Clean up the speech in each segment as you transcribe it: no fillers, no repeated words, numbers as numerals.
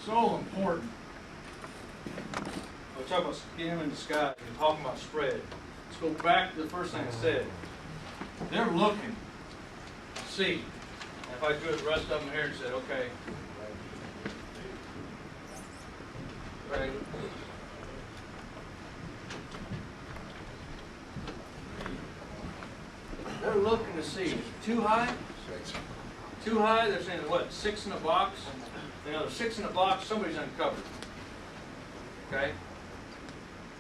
So important. We'll talk about skin in the sky and talking about spread. Let's go back to the first thing I said. They're looking to see. And if I drew the rest of them here and said, okay, right. They're looking to see. Too high? Too high, they're saying what, 6 in a box? You know, there's 6 in a box, somebody's uncovered. Okay?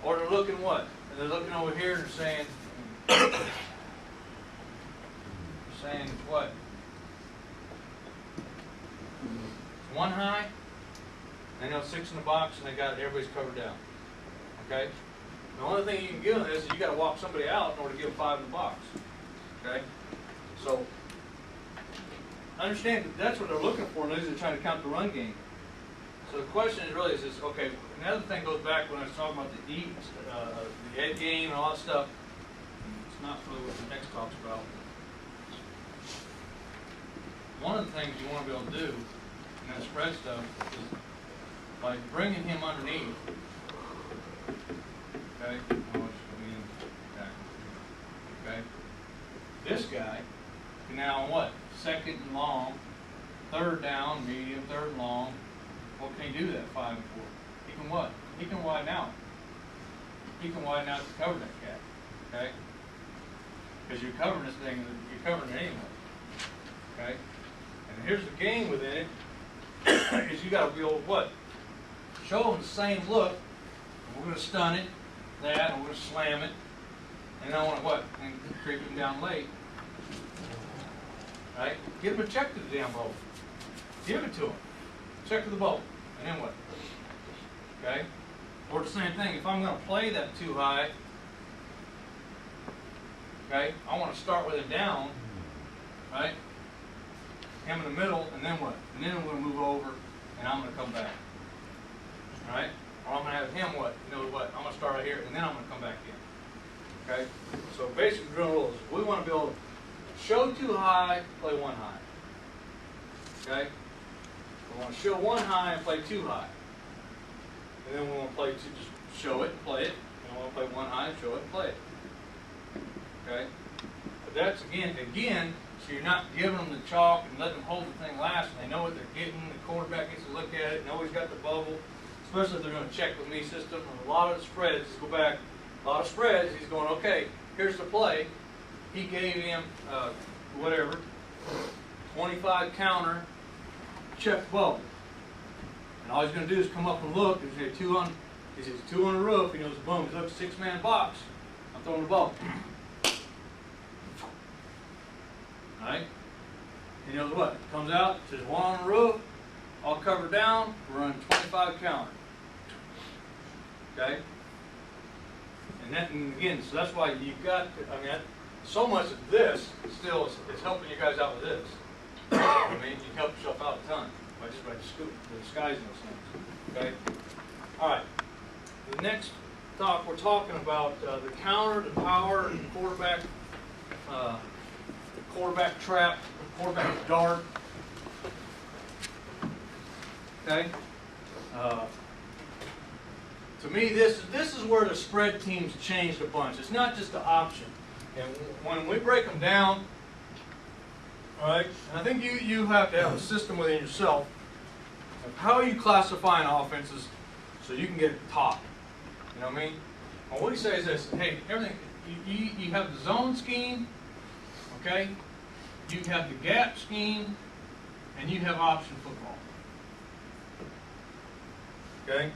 Or they're looking what? And they're looking over here and saying, saying what? It's 1 high, they know 6 in the box, and they got everybody's covered down. Okay? The only thing you can give them is you got to walk somebody out in order to give them 5 in the box. Okay? So, understand that that's what they're looking for, and they're trying to count the run game. So the question is really is this, okay, another thing goes back when I was talking about the head game and all that stuff. It's not really what the next talks about. One of the things you want to be able to do in that spread stuff is by bringing him underneath. Okay? Okay? This guy can now what? 2nd and long, 3rd down, medium, 3rd and long. What can he do that 5 and 4? He can what? He can widen out. He can widen out to cover that cat. Okay? Because you're covering this thing, you're covering it anyway. Okay? And here's the game within it, is you got to be able to what? Show them the same look. We're going to stun it, that, and we're going to slam it. And I want to what? And creep him down late. Right? Give him a check to the damn bowl. Give it to him. Check to the bowl. And then what? Okay? Or the same thing. If I'm going to play that too high, okay, I want to start with it down, right? Him in the middle, and then what? And then I'm going to move over, and I'm going to come back. Right? Or I'm going to have him what? You know what? I'm going to start right here, and then I'm going to come back in. Okay? So basic drill rules. We want to be able to show too high, play 1 high. Okay? We want to show 1 high and play 2 high. And then we want to play just show it and play it. And we want to play 1 high and show it and play it. Okay? But that's again, so you're not giving them the chalk and letting them hold the thing last, and they know what they're getting. The quarterback gets to look at it and always got the bubble, especially if they're going to check with me system. And a lot of the spreads, let's go back, a lot of spreads, he's going, okay, here's the play. He gave him, whatever, 25 counter, check bubble. And all he's going to do is come up and look. He's got 2 on, he sees 2 on the roof. He knows, boom, he's up 6-man box. I'm throwing the ball. All right? He knows what? Comes out, says 1 on the roof, all covered down, we're running 25 counter. Okay? And again, so that's why you've got to, I mean, so much of this still is helping you guys out with this. I mean, you can help yourself out a ton by disguising those things. Okay? All right. The next talk, we're talking about the counter, the power, and the quarterback trap, the quarterback dart. Okay? To me, this is where the spread teams changed a bunch. It's not just the option. And when we break them down, all right, and I think you have to have a system within yourself of how you classifying offenses so you can get top. You know what I mean? Well, what he says is this: hey, everything you have the zone scheme, okay? You have the gap scheme, and you have option football. Okay?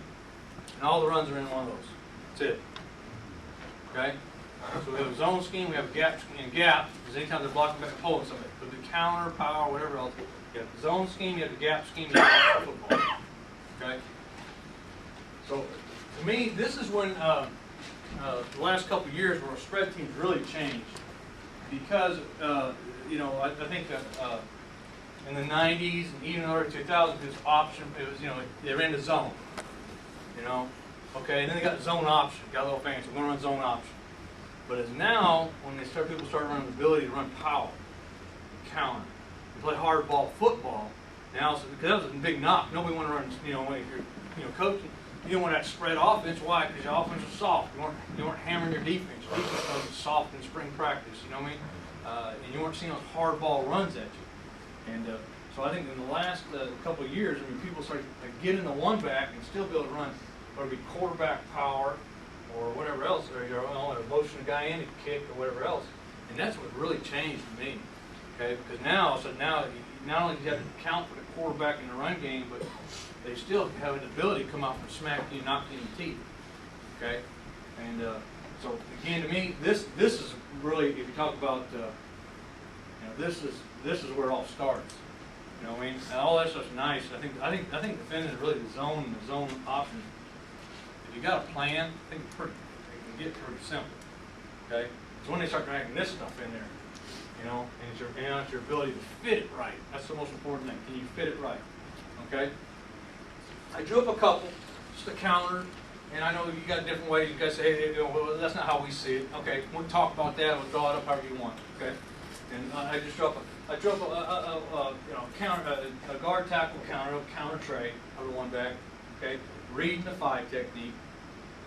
And all the runs are in one of those. That's it. Okay? So we have a zone scheme, we have a gap scheme, and gap, because anytime they're blocking back and pulling somebody. But the counter, power, whatever else, you have the zone scheme, you have the gap scheme, you have option football. Okay? So, to me, this is when the last couple of years where spread teams really changed. Because, you know, I think that in the 90s and even early 2000s, it was option, it was, you know, they were in the zone. You know? Okay, and then they got zone option, got a little fancy, we're going to run zone option. But as now, when people start running the ability to run power, counter, and play hardball football, Now, so, because that was a big knock. Nobody wanted to run, you know, if you're coaching, you don't want that spread offense. Why? Because your offense was soft. You weren't hammering your defense. Your defense was soft in spring practice, you know what I mean? And you weren't seeing those hard ball runs at you. And so I think in the last couple of years, I mean, people started to get in the one back and still be able to run, whether it be quarterback power or whatever else, or motion a guy in to kick or whatever else. And that's what really changed for me. Okay, because now not only do you have to account for the quarterback in the run game, but they still have an ability to come out and smack you, knock you in the teeth. Okay, and so again, to me, this is really, if you talk about, you know, this is where it all starts. You know what I mean? And all that stuff's nice. I think defending is really the zone option. If you got a plan, I think it can get pretty simple. Okay, so when they start dragging this stuff in there, you know, and it's your ability to fit it right. That's the most important thing. Can you fit it right? Okay. I drew up a couple, just a counter, and I know you got different ways. You guys say, hey, well, that's not how we see it. Okay, we'll talk about that. We'll draw it up however you want. Okay. And I drew up a guard tackle counter tray over one back. Okay. Reading the 5 technique.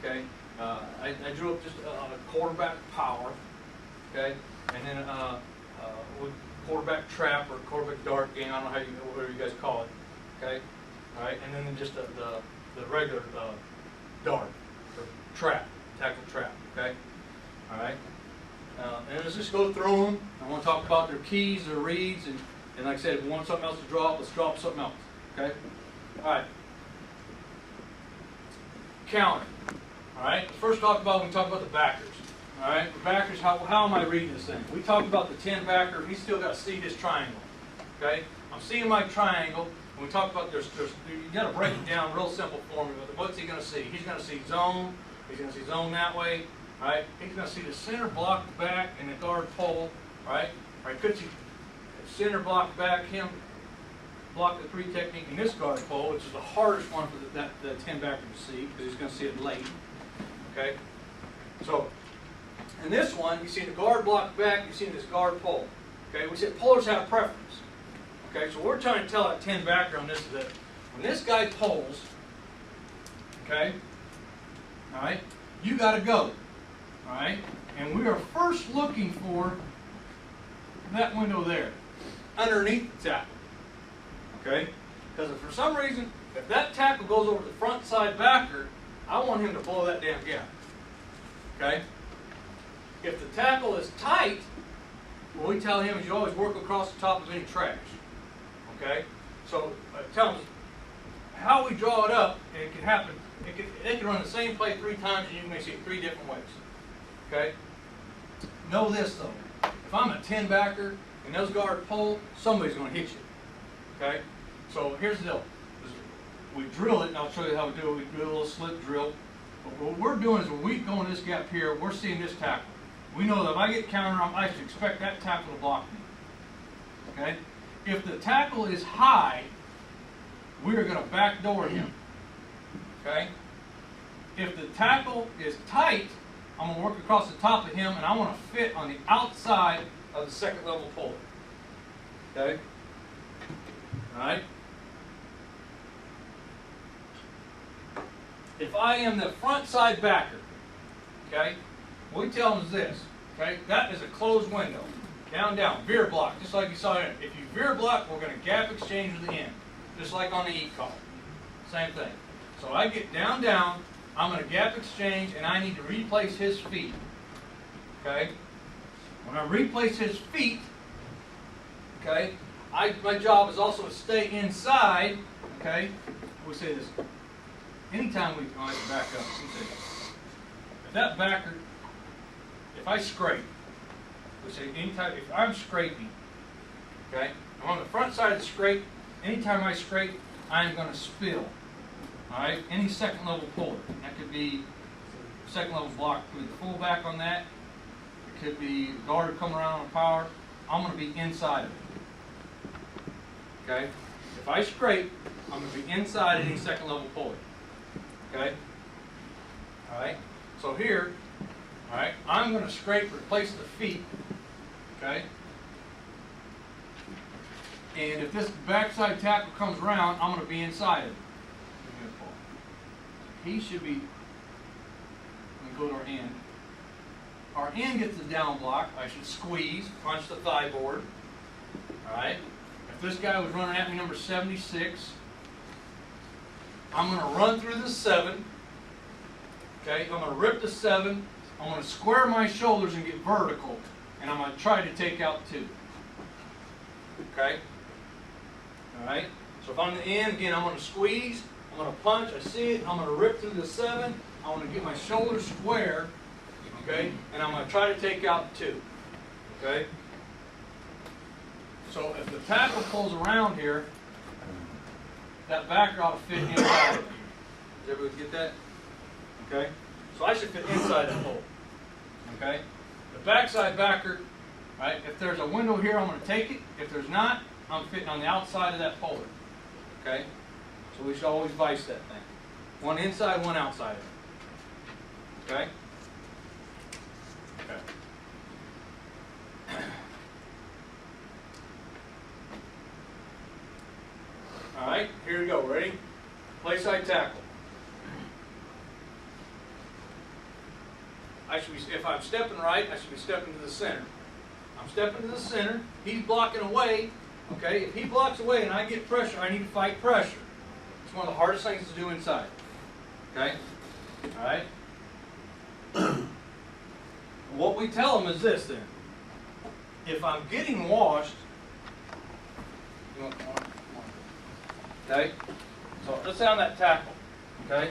Okay. I drew up just a quarterback power. Okay. And then quarterback trap or quarterback dart game. I don't know whatever you guys call it. Okay. All right. And then just the regular dart or trap, tackle trap. Okay. All right. And let's just go through them. I want to talk about their keys, their reads, and like I said, if we want something else to draw up, let's draw up something else. Okay? All right. Counter. All right. First, when we talk about the backers. All right. The backers. How am I reading this thing? We talked about the 10 backer. He's still got to see this triangle. Okay. I'm seeing my triangle. And we talked about you got to break it down real simple for me. What's he going to see? He's going to see zone. He's going to see zone that way. Right? He's going to see the center block back and the guard pole. Right? Right? Could see center block back, him block the 3 technique in this guard pole, which is the hardest one for the 10 backer to see because he's going to see it late. Okay? So, in this one, you see the guard block back, you see this guard pole. Okay? We said pullers have preference. Okay? So, what we're trying to tell that 10 backer on this is that when this guy pulls, okay? All right? You got to go. All right? And we are first looking for that window there, underneath the tackle. Okay? Because if for some reason, if that tackle goes over the front side backer, I want him to blow that damn gap. Okay? If the tackle is tight, what we tell him is you always work across the top of any trash. Okay? So tell him how we draw it up, and it can happen. They can run the same play 3 times, and you may see it 3 different ways. Okay? Know this though. If I'm a 10 backer and those guard pull, somebody's going to hit you. Okay? So here's the deal. We drill it, and I'll show you how we do it. We do a little slip drill. But what we're doing is when we go in this gap here, we're seeing this tackle. We know that if I get counter, I should expect that tackle to block me. Okay? If the tackle is high, we're going to backdoor him. Okay? If the tackle is tight, I'm going to work across the top of him, and I want to fit on the outside of the second level puller. Okay? All right? If I am the front side backer, okay, what we tell them is this, okay, that is a closed window. Down, down, veer block, just like you saw here. If you veer block, we're going to gap exchange to the end, just like on the E call. Same thing. So I get down, down, I'm going to gap exchange, and I need to replace his feet. Okay? When I replace his feet, okay, my job is also to stay inside, okay? We say this. Anytime we back up, we say this. If that backer, if I scrape, we say anytime, if I'm scraping, okay, I'm on the front side of the scrape, anytime I scrape, I'm going to spill. All right, any second level puller. That could be second level block, could be the fullback on that. It could be guard coming around on a power. I'm going to be inside of it. Okay, if I scrape, I'm going to be inside any second level puller. Okay, all right. So here, all right, I'm going to scrape, replace the feet. Okay, And if this backside tackle comes around, I'm going to be inside of it. He should be, let me go to our end. Our end gets the down block. I should squeeze, punch the thigh board. Alright? If this guy was running at me number 76, I'm going to run through the 7. Okay? I'm going to rip the 7. I'm going to square my shoulders and get vertical. And I'm going to try to take out 2. Okay? Alright? So if I'm the end, again, I'm going to squeeze. I'm going to punch. I see it. I'm going to rip through the 7. I'm going to get my shoulders square. Okay? And I'm going to try to take out 2. Okay? So if the tackle pulls around here, that backer ought to fit inside of it. Does everybody get that? Okay? So I should fit inside that hole. Okay? The backside backer, right? If there's a window here, I'm going to take it. If there's not, I'm fitting on the outside of that puller. Okay? So we should always vice that thing. One inside, one outside of it. Okay? Okay. Alright, here we go. Ready? Play side tackle. If I'm stepping right, I should be stepping to the center. I'm stepping to the center. He's blocking away. Okay? If he blocks away and I get pressure, I need to fight pressure. It's one of the hardest things to do inside. Okay? Alright? What we tell them is this then. If I'm getting washed, okay? So let's say on that tackle. Okay?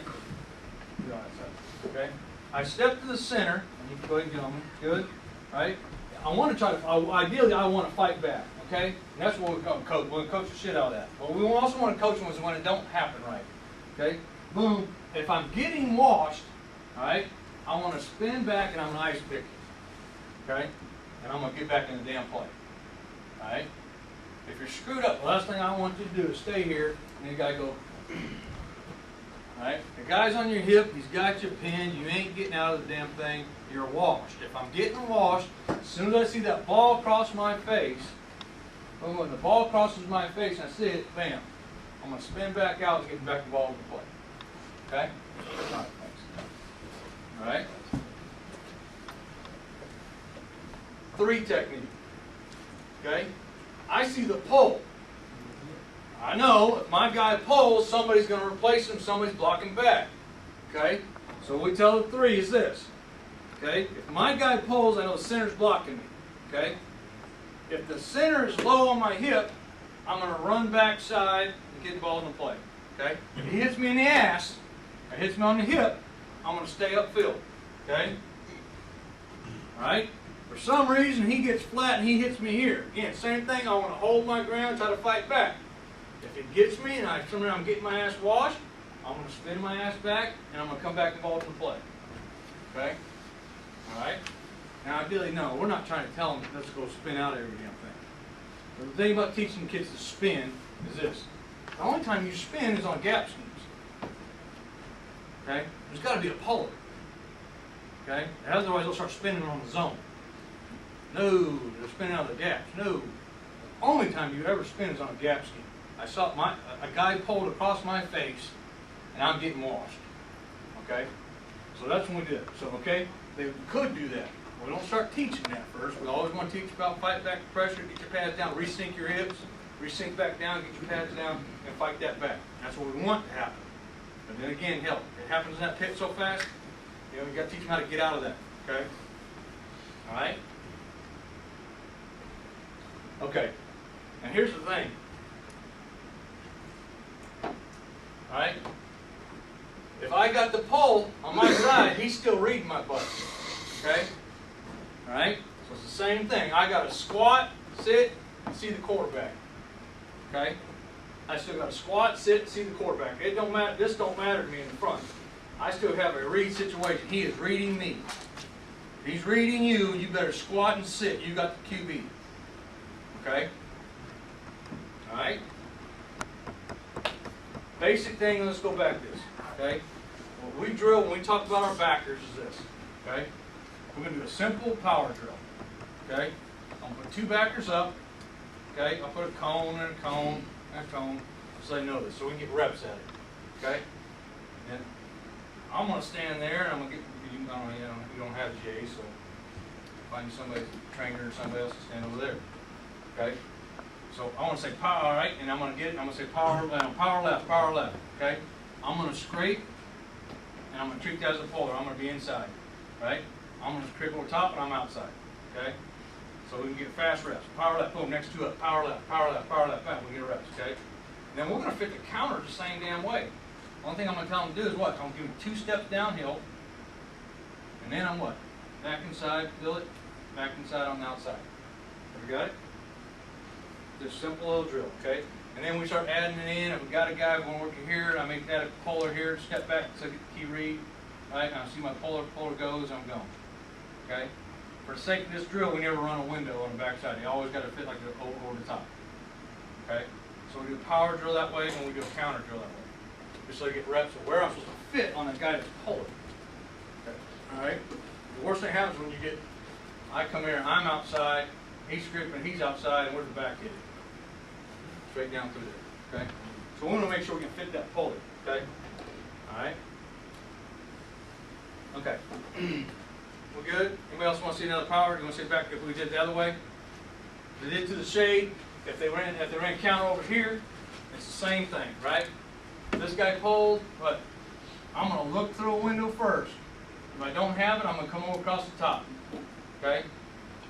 Okay? I step to the center, and you can go ahead and get on me. Good? Right? I want to try to, ideally I want to fight back. Okay? And that's what we coach. We're going to coach the shit out of that. But we also want to coach them when it don't happen right. Okay? Boom. If I'm getting washed, alright, I want to spin back and I'm going to ice pick it. Okay? And I'm going to get back in the damn play. Alright? If you're screwed up, the last thing I want you to do is stay here and you got to go. Alright? The guy's on your hip, he's got you pinned, you ain't getting out of the damn thing, you're washed. If I'm getting washed, as soon as I see that ball cross my face, when the ball crosses my face and I see it, bam, I'm going to spin back out and get back the ball into play. Okay? Alright, thanks. Alright? 3 technique. Okay? I see the pull. I know if my guy pulls, somebody's going to replace him, somebody's blocking back. Okay? So what we tell the 3 is this. Okay? If my guy pulls, I know the center's blocking me. Okay? If the center is low on my hip, I'm going to run backside and get the ball in play. Okay? If he hits me in the ass, or hits me on the hip, I'm going to stay upfield. Okay? Alright? For some reason, he gets flat and he hits me here. Again, same thing. I want to hold my ground, try to fight back. If it gets me and I'm getting my ass washed, I'm going to spin my ass back and I'm going to come back and ball to the play. Okay? Alright? Now, ideally, no, we're not trying to tell them, let's go spin out every damn thing. But the thing about teaching kids to spin is this. The only time you spin is on gap schemes. Okay? There's got to be a puller. Okay? Otherwise, they'll start spinning on the zone. No, they're spinning out of the gaps. No. The only time you ever spin is on a gap scheme. I saw a guy pulled across my face, and I'm getting washed. Okay? So that's when we did it. So, okay, they could do that. We don't start teaching that first. We always want to teach about fight back the pressure, get your pads down, resync your hips, resync back down, get your pads down, and fight that back. That's what we want to happen. But then again, hell, it happens in that pit so fast, you got to teach them how to get out of that. Okay? All right? Okay. And here's the thing. All right? If I got the pull on my side, he's still reading my butt. Okay? All right? So it's the same thing. I got to squat, sit, and see the quarterback. Okay? I still got to squat, sit, and see the quarterback. It don't matter. This don't matter to me in the front. I still have a read situation. He is reading me. If he's reading you, you better squat and sit. You got the QB. Okay? All right? Basic thing, let's go back to this. Okay? What we drill when we talk about our backers is this. Okay? We're going to do a simple power drill. Okay? I'm going to put 2 backers up. Okay, I'll put a cone and a cone and a cone so they know this, so we can get reps at it. Okay, and I'm gonna stand there and I'm gonna get. You don't have Jay, so find somebody, trainer or somebody else to stand over there. Okay, so I want to say power, all right, and I'm gonna say power left. Okay, I'm gonna scrape and I'm gonna treat that as a puller. I'm gonna be inside, right? I'm gonna scrape over top and I'm outside. Okay. So we can get fast reps. Power left, boom, next two up. Power left, bam, we get reps, okay? And then we're going to fit the counter the same damn way. One thing I'm going to tell them to do is what? I'm going to give them 2 steps downhill, and then I'm what? Back inside, feel it, back inside on the outside. Have you got it? Just simple little drill, okay? And then we start adding it in. If we got a guy going to work here, I make that a puller here, step back so I get the key read. Right, and I see my puller goes, I'm going. Okay? For the sake of this drill, we never run a window on the backside. You always got to fit like over the top. Okay? So we do a power drill that way, and we do a counter drill that way. Just so you get reps of where I'm supposed to fit on that guy that's pulling. Okay. Alright? The worst thing happens when you get, I come here, I'm outside, he's scraping, he's outside, and where's the back hitting? Straight down through there. Okay? So we want to make sure we can fit that pulley. Okay? Alright? Okay. We're good? Anybody else want to see another power? You want to see it back if we did it the other way? If they did to the shade, if they ran counter over here, it's the same thing, right? This guy pulled, but I'm going to look through a window first. If I don't have it, I'm going to come over across the top. Okay?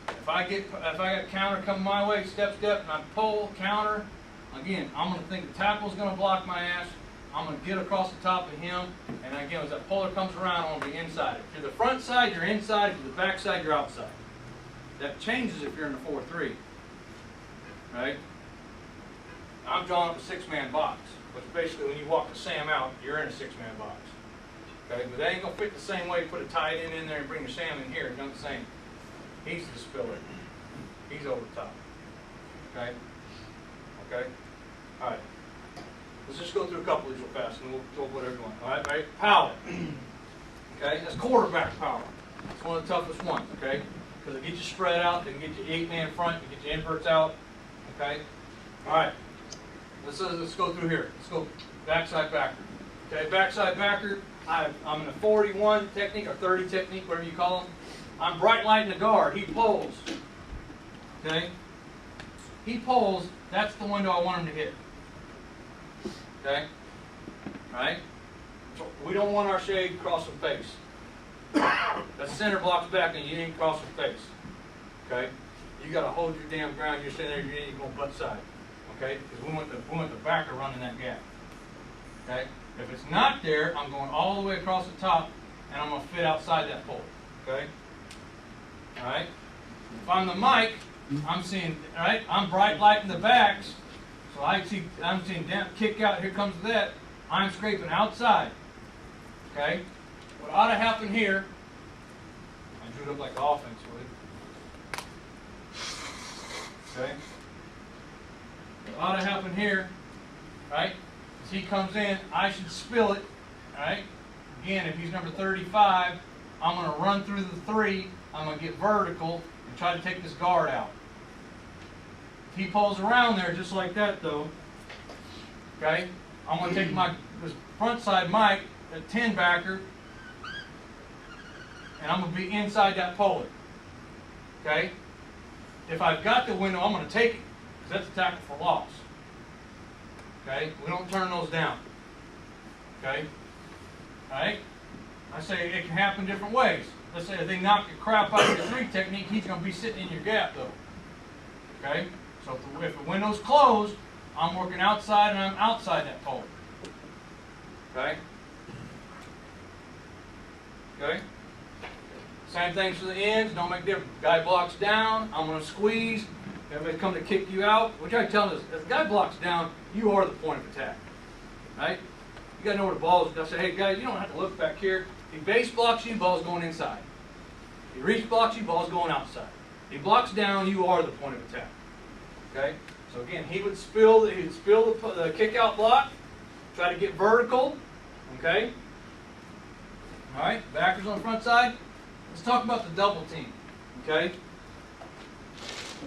If I got counter coming my way, step, and I pull, counter, again, I'm going to think the tackle's going to block my ass. I'm going to get across the top of him, and again, as that puller comes around, I'm going to be inside it. To the front side, you're inside. To the back side, you're outside. That changes if you're in the 4-3. Right? I'm drawing up a 6-man box, which basically when you walk the Sam out, you're in a 6-man box. Okay? But that ain't going to fit the same way. Put a tight end in there and bring the Sam in here. It's not the same. He's the spiller. He's over the top. Okay? Okay? All right. Let's just go through a couple of these real fast, and we'll go whatever you want. All right, right? Power. Okay, that's quarterback power. It's one of the toughest ones. Okay, because it gets you spread out, it can get you 8-man front, it gets you inverts out. Okay. All right. Let's go through here. Let's go backside backer. Okay, backside backer. I'm in a 41 technique or 30 technique, whatever you call them. I'm bright lighting the guard. He pulls. Okay. He pulls. That's the window I want him to hit. Okay? Right? So we don't want our shade crossing face. That center blocks back and you ain't crossing face. Okay? You got to hold your damn ground. You're sitting there, you ain't going butt side. Okay? Because we want the backer running that gap. Okay? If it's not there, I'm going all the way across the top and I'm going to fit outside that pole. Okay? Alright? If I'm the mic, I'm seeing, alright, I'm bright lighting the backs. So I'm seeing down, kick out, here comes that. I'm scraping outside. Okay? What ought to happen here, I drew it up like the offense would. Okay? What ought to happen here, right? As he comes in, I should spill it. Alright? Again, if he's number 35, I'm going to run through the 3. I'm going to get vertical and try to take this guard out. He pulls around there just like that though, okay, I'm going to take this front side mic, a 10 backer, and I'm going to be inside that puller. Okay? If I've got the window, I'm going to take it, because that's a tackle for loss. Okay? We don't turn those down. Okay? Alright? I say it can happen different ways. Let's say if they knock the crap out of the 3 technique, he's going to be sitting in your gap though. Okay? So if the window's closed, I'm working outside and I'm outside that pole. Okay? Okay? Same thing for the ends, don't make difference. Guy blocks down, I'm going to squeeze. Everybody come to kick you out. What I tell them is, if the guy blocks down, you are the point of attack. Right? You got to know where the ball is. I say, hey guys, you don't have to look back here. If he base blocks you, ball's going inside. If he reach blocks you, ball's going outside. If he blocks down, you are the point of attack. Okay? So again, he would spill the kick out block, try to get vertical. Okay? Alright, backers on the front side. Let's talk about the double team. Okay?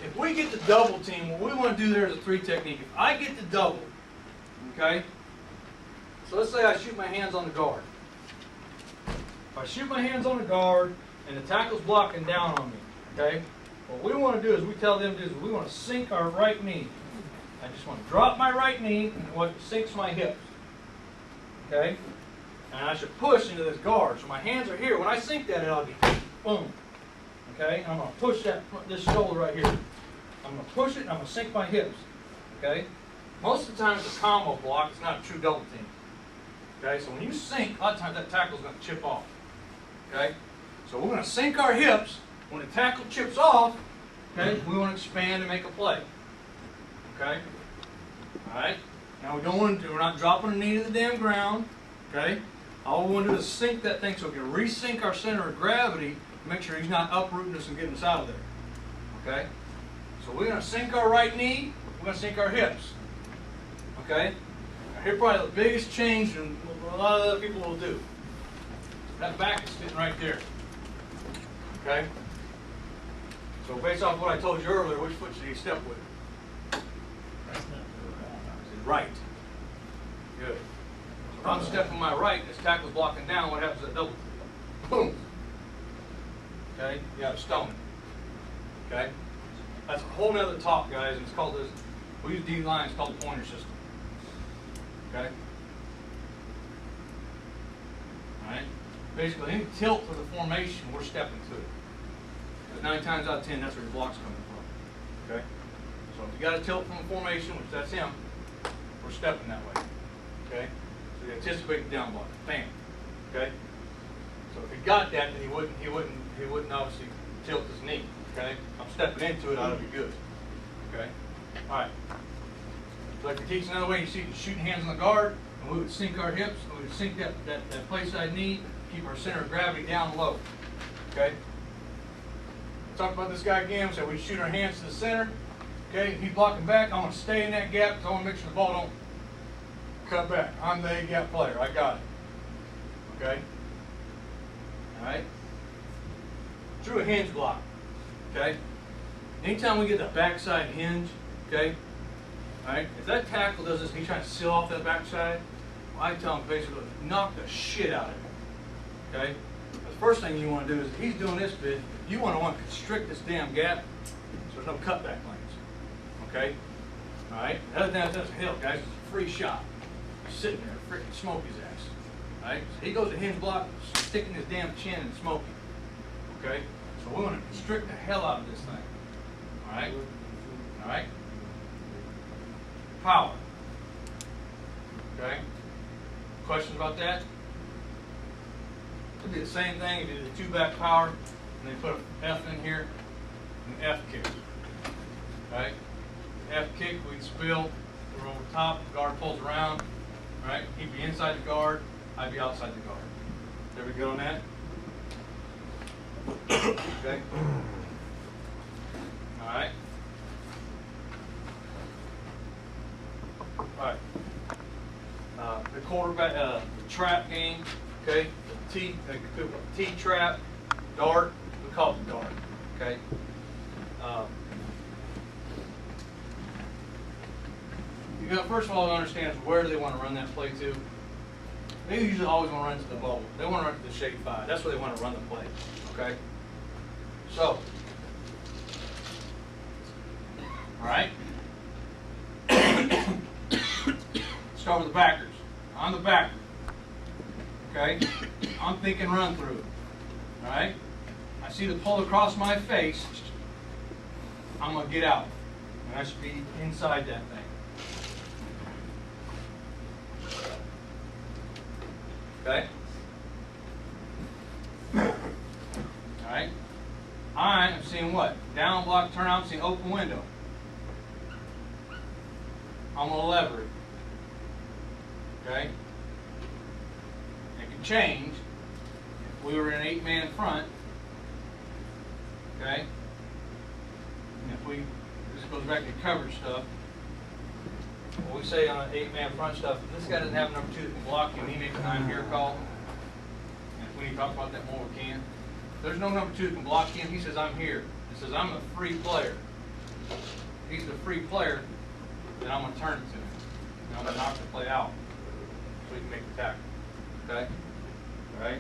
if we get the double team, what we want to do there is a 3 technique. If I get the double, okay, so let's say I shoot my hands on the guard. If I shoot my hands on the guard and the tackle's blocking down on me, okay, what we want to do is we tell them to do is we want to sink our right knee. I just want to drop my right knee and what sinks my hips, okay, and I should push into this guard. So my hands are here. When I sink that, it'll be boom, okay, and I'm going to push this shoulder right here. I'm going to push it and I'm going to sink my hips, okay. Most of the time it's a combo block. It's not a true double team. Okay, so when you sink, a lot of times that tackle is going to chip off. Okay, so we're going to sink our hips. When the tackle chips off, okay, we want to expand and make a play. Okay, all right. Now we don't want to do. We're not dropping the knee to the damn ground. Okay, all we want to do is sink that thing so we can resync our center of gravity. Make sure he's not uprooting us and getting us out of there. Okay, so we're going to sink our right knee. We're going to sink our hips. Okay, now here's probably the biggest change and a lot of other people will do. That back is sitting right there. Okay? So based off what I told you earlier, which foot should he step with? Right. Good. So if I'm stepping my right, this tackle's blocking down, what happens to that double? Boom. Okay? You have stone. Okay? That's a whole nother talk, guys, and it's called this, we use D-line, it's called the pointer system. Okay? Alright? Basically, any tilt to the formation, we're stepping to it. Because 9 times out of 10, that's where your block's coming from. Okay? So if you got a tilt from the formation, which that's him, we're stepping that way. Okay? So you anticipate the down block. Bam. Okay? So if he got that, then he wouldn't obviously tilt his knee. Okay? I'm stepping into it, I ought to be good. Okay? Alright. So if you teach another way, you see the shooting hands on the guard, and we would sink our hips, and we would sink that play side knee, keep our center of gravity down low. Okay? Talk about this guy again, so we shoot our hands to the center. Okay, he's blocking back. I'm going to stay in that gap because I want to make sure the ball don't cut back. I'm the A-gap player. I got it. Okay? Alright? Through a hinge block. Okay? Anytime we get the backside hinge, okay? Alright? If that tackle does this, he's trying to seal off that backside, well, I tell him basically, knock the shit out of it. Okay? The first thing you want to do is, if he's doing this bit, you want to constrict this damn gap so there's no cutback lanes. Okay? Alright? The other thing that's a hill, guys, is a free shot. He's sitting there, freaking smoke his ass. Alright? So he goes to hinge block, sticking his damn chin and smoking. Okay? So we want to constrict the hell out of this thing. Alright? Alright? Power. Okay? Questions about that? It'd be the same thing if you did the 2-back power and they put an F in here and an F kick. Okay? F kick, we'd spill, we're over top, the guard pulls around, right? He'd be inside the guard, I'd be outside the guard. There we go on that? Okay? Alright? Alright. The quarterback, the trap game, okay? T trap, dart, we call it the dart, okay? You got, first of all, to understand is where do they want to run that play to. They usually always want to run to the bubble. They want to run to the shade 5. That's where they want to run the play, okay? So, all right. Start with the backers. I'm the backer. Okay? I'm thinking run through. All right? I see the pull across my face. I'm going to get out. And I should be inside that thing. Okay? All right? I'm seeing what? Down block, turn out, seeing open window. I'm going to lever it. Okay? It can change. If we were in an 8-man front, okay? And if we, this goes back to coverage stuff. What we say on an 8-man front stuff, if this guy doesn't have a number 2 that can block him, he makes an I'm here call. And if we need to talk about that more, we can. If there's no number 2 that can block him, he says I'm here. He says I'm a free player. he's the free player, then I'm going to turn it to him. And I'm going to knock the play out so he can make the tackle. Okay? All right?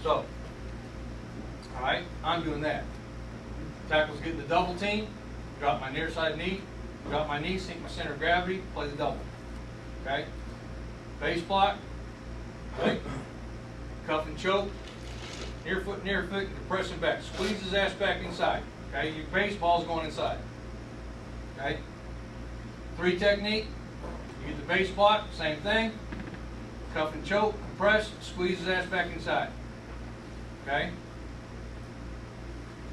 So, all right, I'm doing that. Tackle's getting the double team, drop my near side knee, drop my knee, sink my center of gravity, play the double. Okay? Base block, right? Cuff and choke, near foot, depression back. Squeeze his ass back inside. Okay? Your baseball's going inside. Okay? 3 technique, you get the base block, same thing. Cuff and choke, compress, squeeze his ass back inside. Okay?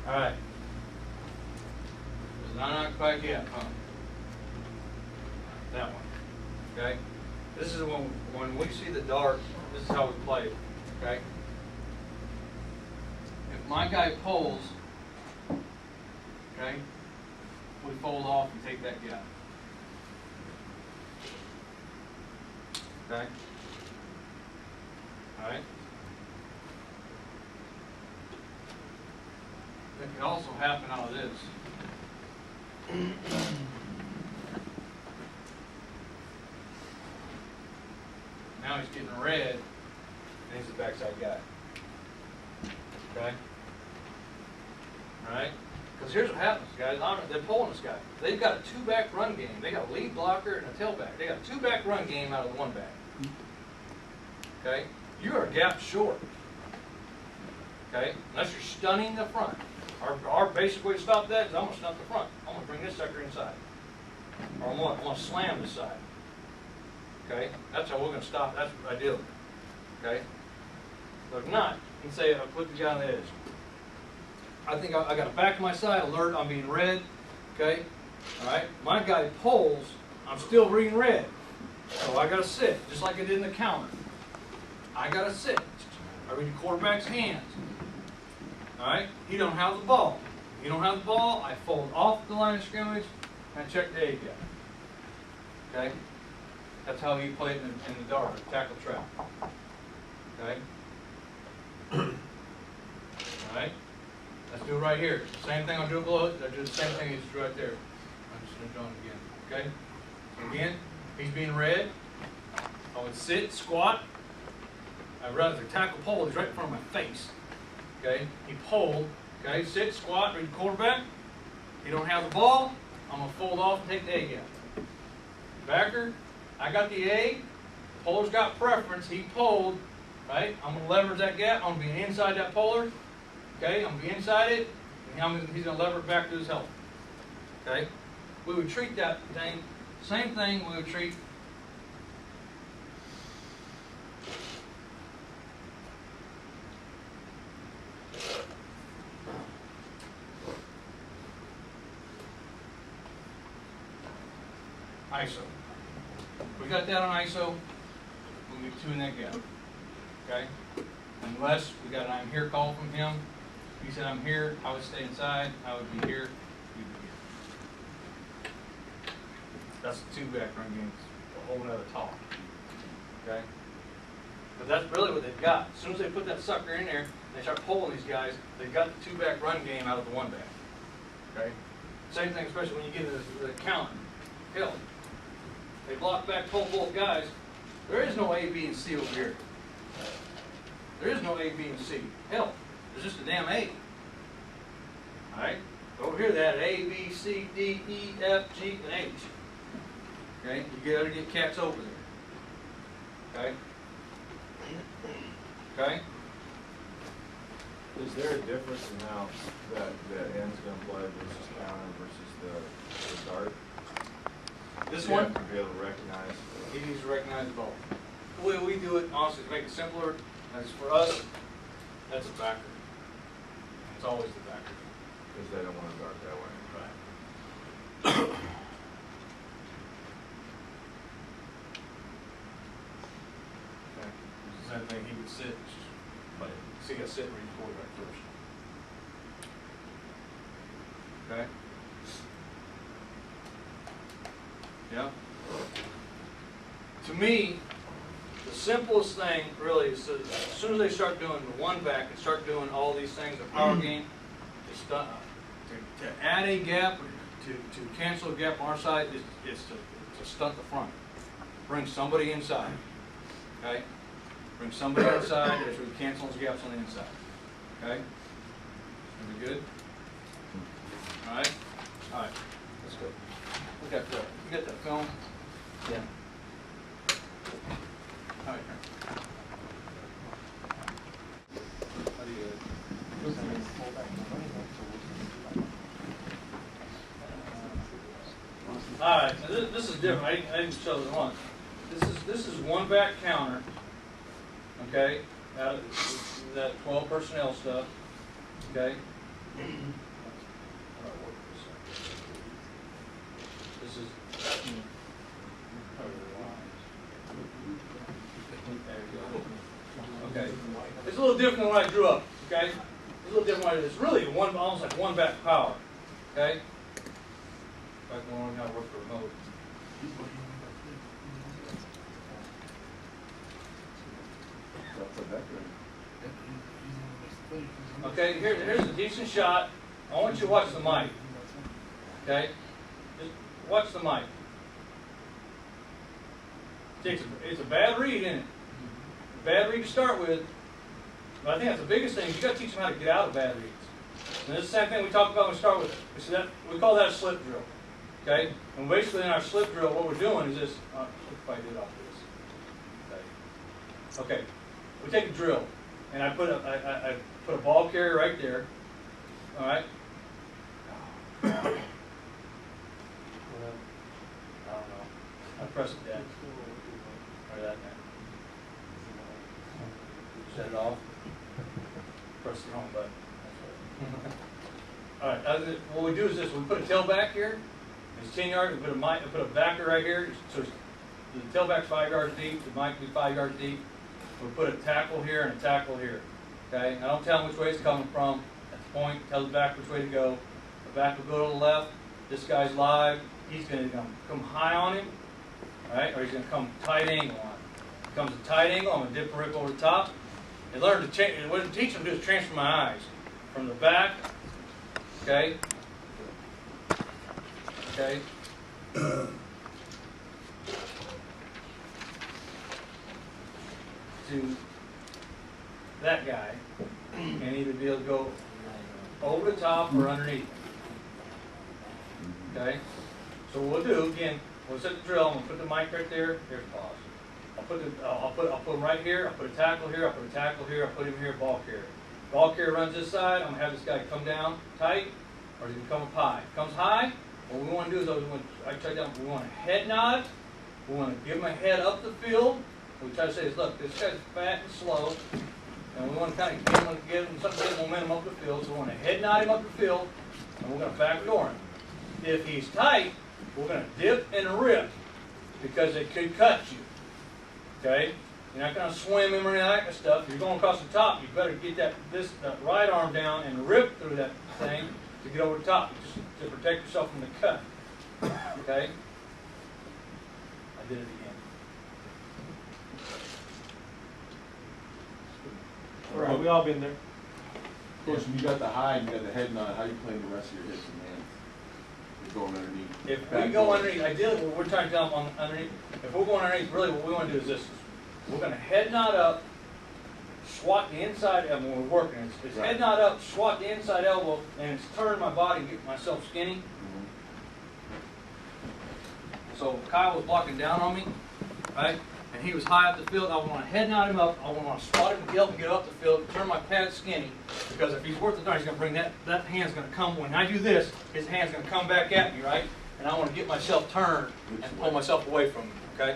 Alright. It's not quite yet, huh? That one. Okay? This is when we see the dart, this is how we play it. Okay? If my guy pulls, okay, we fold off and take that guy. Okay? Alright? That can also happen out of this. Now he's getting red, and he's the backside guy. Okay? Alright? Because here's what happens, guys. They're pulling this guy. They've got a 2-back run game. They got a lead blocker and a tailback. They got a 2-back run game out of the 1-back. Okay? You are gap short. Okay? Unless you're stunning the front. Our basic way to stop that is I'm going to stop the front. I'm going to bring this sucker inside. Or I'm going to slam this side. Okay? That's how we're going to stop. That's what I do. Okay? But if not, you can say I put the guy on the edge. I think I got a back of my side alert, I'm being red. Okay? Alright? My guy pulls, I'm still reading red. So I got to sit, just like I did in the counter. I got to sit. I read the quarterback's hands. Alright? He don't have the ball. He don't have the ball, I fold off the line of scrimmage and check the A gap. Okay? That's how he played in the dart, tackle trap. Okay? Alright? Let's do it right here. Same thing I'm doing below it. I do the same thing as right there. I'm just going to do it again. Okay? So again, he's being red. I would sit, squat. I'd rather tackle pull. He's right in front of my face. Okay? He pulled. Okay? Sit, squat, read the quarterback. He don't have the ball. I'm going to fold off and take the A gap. Backer. I got the A. Puller's got preference. He pulled. Right? I'm going to leverage that gap. I'm going to be inside that puller. Okay? I'm going to be inside it. And he's going to lever it back to his help. Okay? We would treat that thing, same thing we would treat ISO. We got that on ISO, we'll be 2 in that gap. Okay? Unless we got an I'm here call from him. He said I'm here, I would stay inside, I would be here, you'd be here. That's the 2-back run game, a whole nother talk. Okay? But that's really what they've got. As soon as they put that sucker in there, and they start pulling these guys, they've got the 2-back run game out of the 1-back. Okay? Same thing, especially when you get into the counting. Hell, they block back, pull both guys. There is no A, B, and C over here. There is no A, B, and C. Hell, there's just a damn A. Alright? Over here they had A, B, C, D, E, F, G, and H. Okay? You gotta get cats over there. Okay? Okay? Is there a difference in how the end's going to play versus counter versus the dart? This You one, have to be able to recognize. he needs to recognize both. The way we do it, honestly, to make it simpler, as for us, that's a backer. It's always the backer. Because they don't want to dart that way. Right. Okay. Same thing, he would sit, but see, he got to sit and read the quarterback first. Okay? Yeah. To me, the simplest thing really is to, as soon as they start doing the 1-back and start doing all these things, the power game, to to add a gap, to cancel a gap on our side is to stunt the front. Bring somebody inside, okay? Bring somebody inside as we cancel those gaps on the inside, okay? Are we good? All right, let's go. Look at that. You got that film? Yeah. All right. How do you? All right, so this is different. I didn't show this one. This is one back counter. Okay, out of that 12 personnel stuff. Okay. This is. Okay, it's a little different than what I drew up. Okay, it's a little different. It's really one, almost like one back power. Okay. If I can learn how to work the remote. Okay, here's a decent shot. I want you to watch the mic. Okay, just watch the mic. It's a bad read, isn't it? Bad read to start with. But I think that's the biggest thing. You got to teach them how to get out of bad reads. And this is the same thing we talked about when we start with it. We call that a slip drill. Okay? And basically in our slip drill, what we're doing is this. If I did off this. Okay. Okay. We take a drill, and I put a ball carrier right there. All right. I don't know. I press it down. Or that now. Set it off. Press the wrong button. All right. What we do is this: we put a tailback here. It's 10 yards. We put a backer right here. So the tailback's 5 yards deep. The mic be 5 yards deep. We put a tackle here and a tackle here. Okay. I don't tell them which way it's coming from. At the point, tell the back which way to go. The back will go to the left. This guy's live. He's going to come high on him. All right. Or he's going to come tight angle on him. If it comes a tight angle, I'm going to dip and rip over the top. And learn to change. What I teach them to do is transfer my eyes from the back. Okay. Okay. To that guy, and either be able to go over the top or underneath. Okay. So what we'll do again, we'll set the drill. I'm gonna put the mic right there. There's pause. I'll put him right here. I'll put a tackle here. I'll put a tackle here. I'll put him here. Ball carrier. Ball carrier runs this side. I'm gonna have this guy come down tight, or he's gonna come up high. Comes high. What we want to do is we want to head nod. We want to give him a head up the field. We try to say, look, this guy's fat and slow, and we want to kind of give him something to get momentum up the field. So we want to head nod him up the field, and we're going to backdoor him. If he's tight, we're going to dip and rip because it could cut you. Okay? You're not going to swim him or any of that kind of stuff. If you're going across the top, you better get that right arm down and rip through that thing to get over the top, just to protect yourself from the cut. Okay? I did it again. All right, we all been there. Of course, when you got the high and you got the head nod, how you playing the rest of your hips and hands? You're going underneath. If we go underneath, ideally, we're trying to jump on underneath. If we're going underneath, really what we want to do is this. We're going to head nod up, swat the inside elbow when we're working. It's right. Head nod up, swat the inside elbow, and it's turn my body and get myself skinny. So Kyle was blocking down on me, right? And he was high up the field. I want to head nod him up. I want to swat him and help him get up the field, turn my pad skinny. Because if he's worth the darn, he's going to bring that hand's going to come. When I do this, his hand's going to come back at me, right? And I want to get myself turned and pull myself away from him, okay?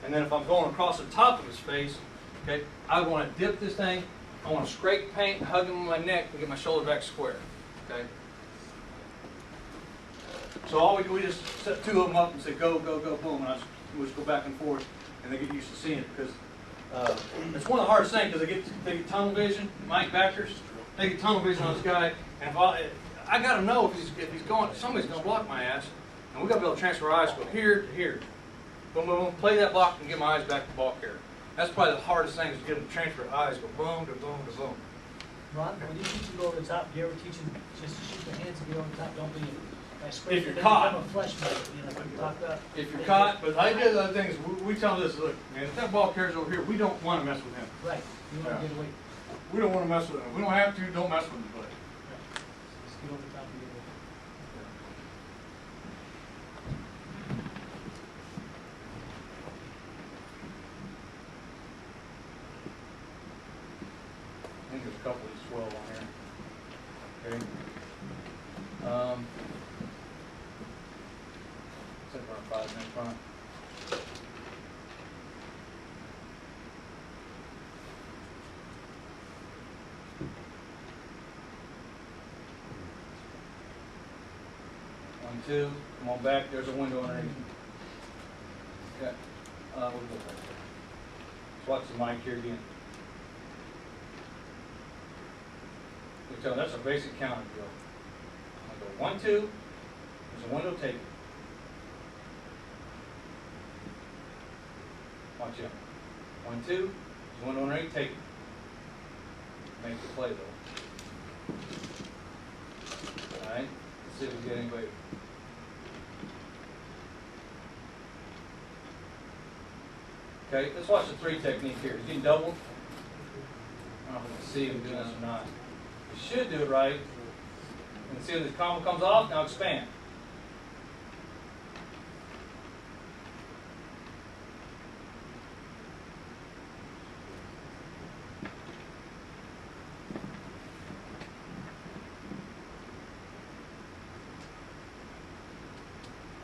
And then if I'm going across the top of his face, okay, I want to dip this thing. I want to scrape paint and hug him on my neck and get my shoulder back square, okay? So all we do, we just set two of them up and say go, go, go, boom, and we just go back and forth, and they get used to seeing it because it's one of the hardest things because they get tunnel vision. Mike backers, they get tunnel vision on this guy, and if I got to know if he's going, somebody's going to block my ass, and we got to be able to transfer our eyes from here to here. Boom, boom, boom, play that block and get my eyes back to ball carrier. That's probably the hardest thing is to get them to transfer eyes, go boom to boom to boom. Ron, when you teach to go over the top, you ever teach them just to shoot their hands and get over the top? Don't be like spray. If you're they caught. become a flesh metal, you know, like we talked about. If you're caught, but I did other things, we tell them this, look, man, if that ball carries over here, we don't wanna mess with him. Right, you want to get away. We don't wanna mess with him. We don't have to, don't mess with him, but. Right. Just get over the top and get away. I think there's a couple of 12 on here. Okay. Set around 5 in front. One, two, come on back, there's a window underneath. Okay, we'll go back there. Let's watch the mic here again. So that's a basic counter drill. I'm gonna go 1, 2, there's a window taken. Watch him. 1, 2, there's a window underneath taken. Make the play though. Alright, let's see if we get anybody. Okay, let's watch the 3 technique here. He's getting doubled. I don't know if we can see him doing this or not. You should do it right. And see if the combo comes off, now expand.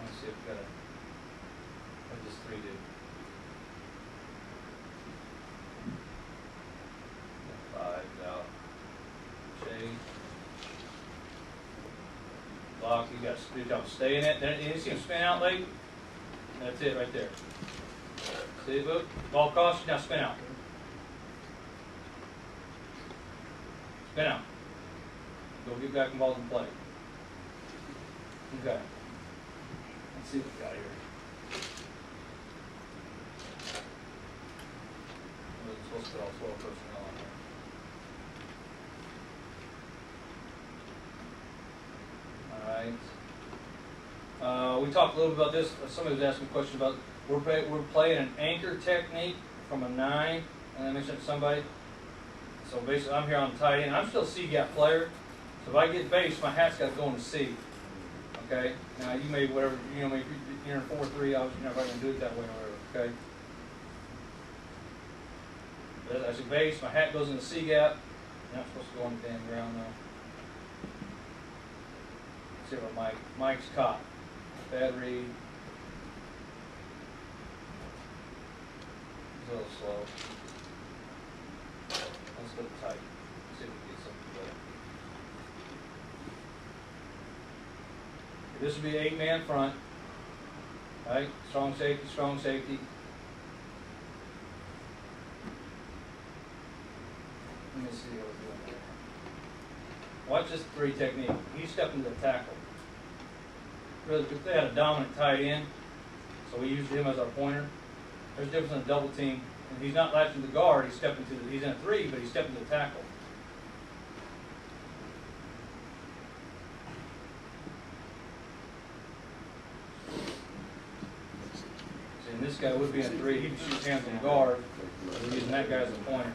Let's see if we got a, what does 3 do? 5 out. Shade. Lock, you got to do stay in it. Then you see him spin out late. That's it right there. See it, look? Ball caution, now spin out. Spin out. Go get back involved in play. Okay. Let's see what we got here. We're supposed to put all 12 personnel on here. Alright. We talked a little bit about this. Somebody was asking a question about we're playing an anchor technique from a 9, and I mentioned it to somebody. So basically, I'm here on the tight end. I'm still a C-gap player. So if I get base, my hat's got to go in the C. Okay. Now you may whatever maybe if you're in 4-3, obviously you're not going to do it that way or whatever. Okay. But as a base, my hat goes in the C-gap. You're not supposed to go on the damn ground though. Let's see what Mike's caught. Bad read. He's a little slow. Let's go tight. See if we can get something better. This would be 8-man front. Right? Strong safety, strong safety. Let me see what we're doing here. Watch this 3 technique. He stepped into the tackle. Really, if they had a dominant tight end, so we used him as our pointer. There's a difference in a double team. And he's not latching the guard, he's in a 3, but he's stepping to the tackle. See, and this guy would be in a 3, he'd shoot hands on the guard, but we're using that guy as a pointer.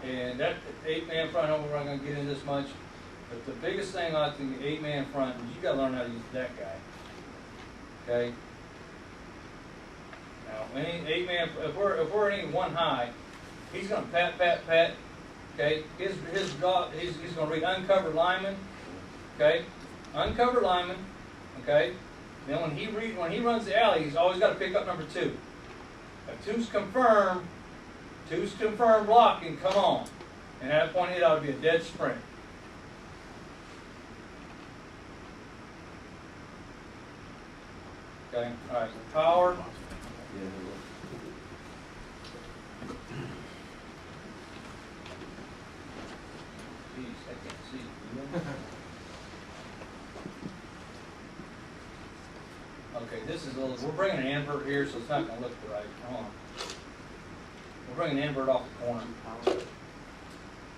And that 8-man front, I know we're not going to get into this much, but the biggest thing I think the 8-man front is you got to learn how to use that guy. Okay. Now, any 8-man, if we're any 1 high, he's going to pat. Okay. He's going to read uncovered lineman. Okay. Uncovered lineman. Okay. Then when he runs the alley, he's always got to pick up number 2. If 2's confirmed. 2's confirmed blocking, come on. And at that point, it ought to be a dead sprint. Okay, all right, power. Jeez, I can't see. Okay, this is a little, we're bringing an invert here, so it's not gonna look right. Come on. We're bringing an invert off the corner.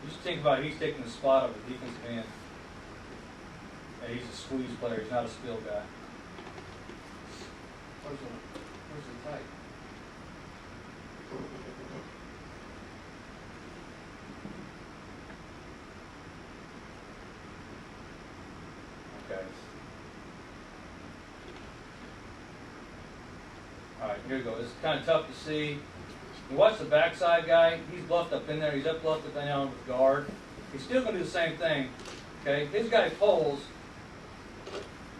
Just think about it, he's taking the spot of the defensive end. And he's a squeeze player, he's not a spill guy. Where's the tight? Okay. Alright, here we go. This is kind of tough to see. You watch the backside guy, he's bluffed up in there, he's bluffed up down with guard. He's still going to do the same thing. Okay, his guy pulls.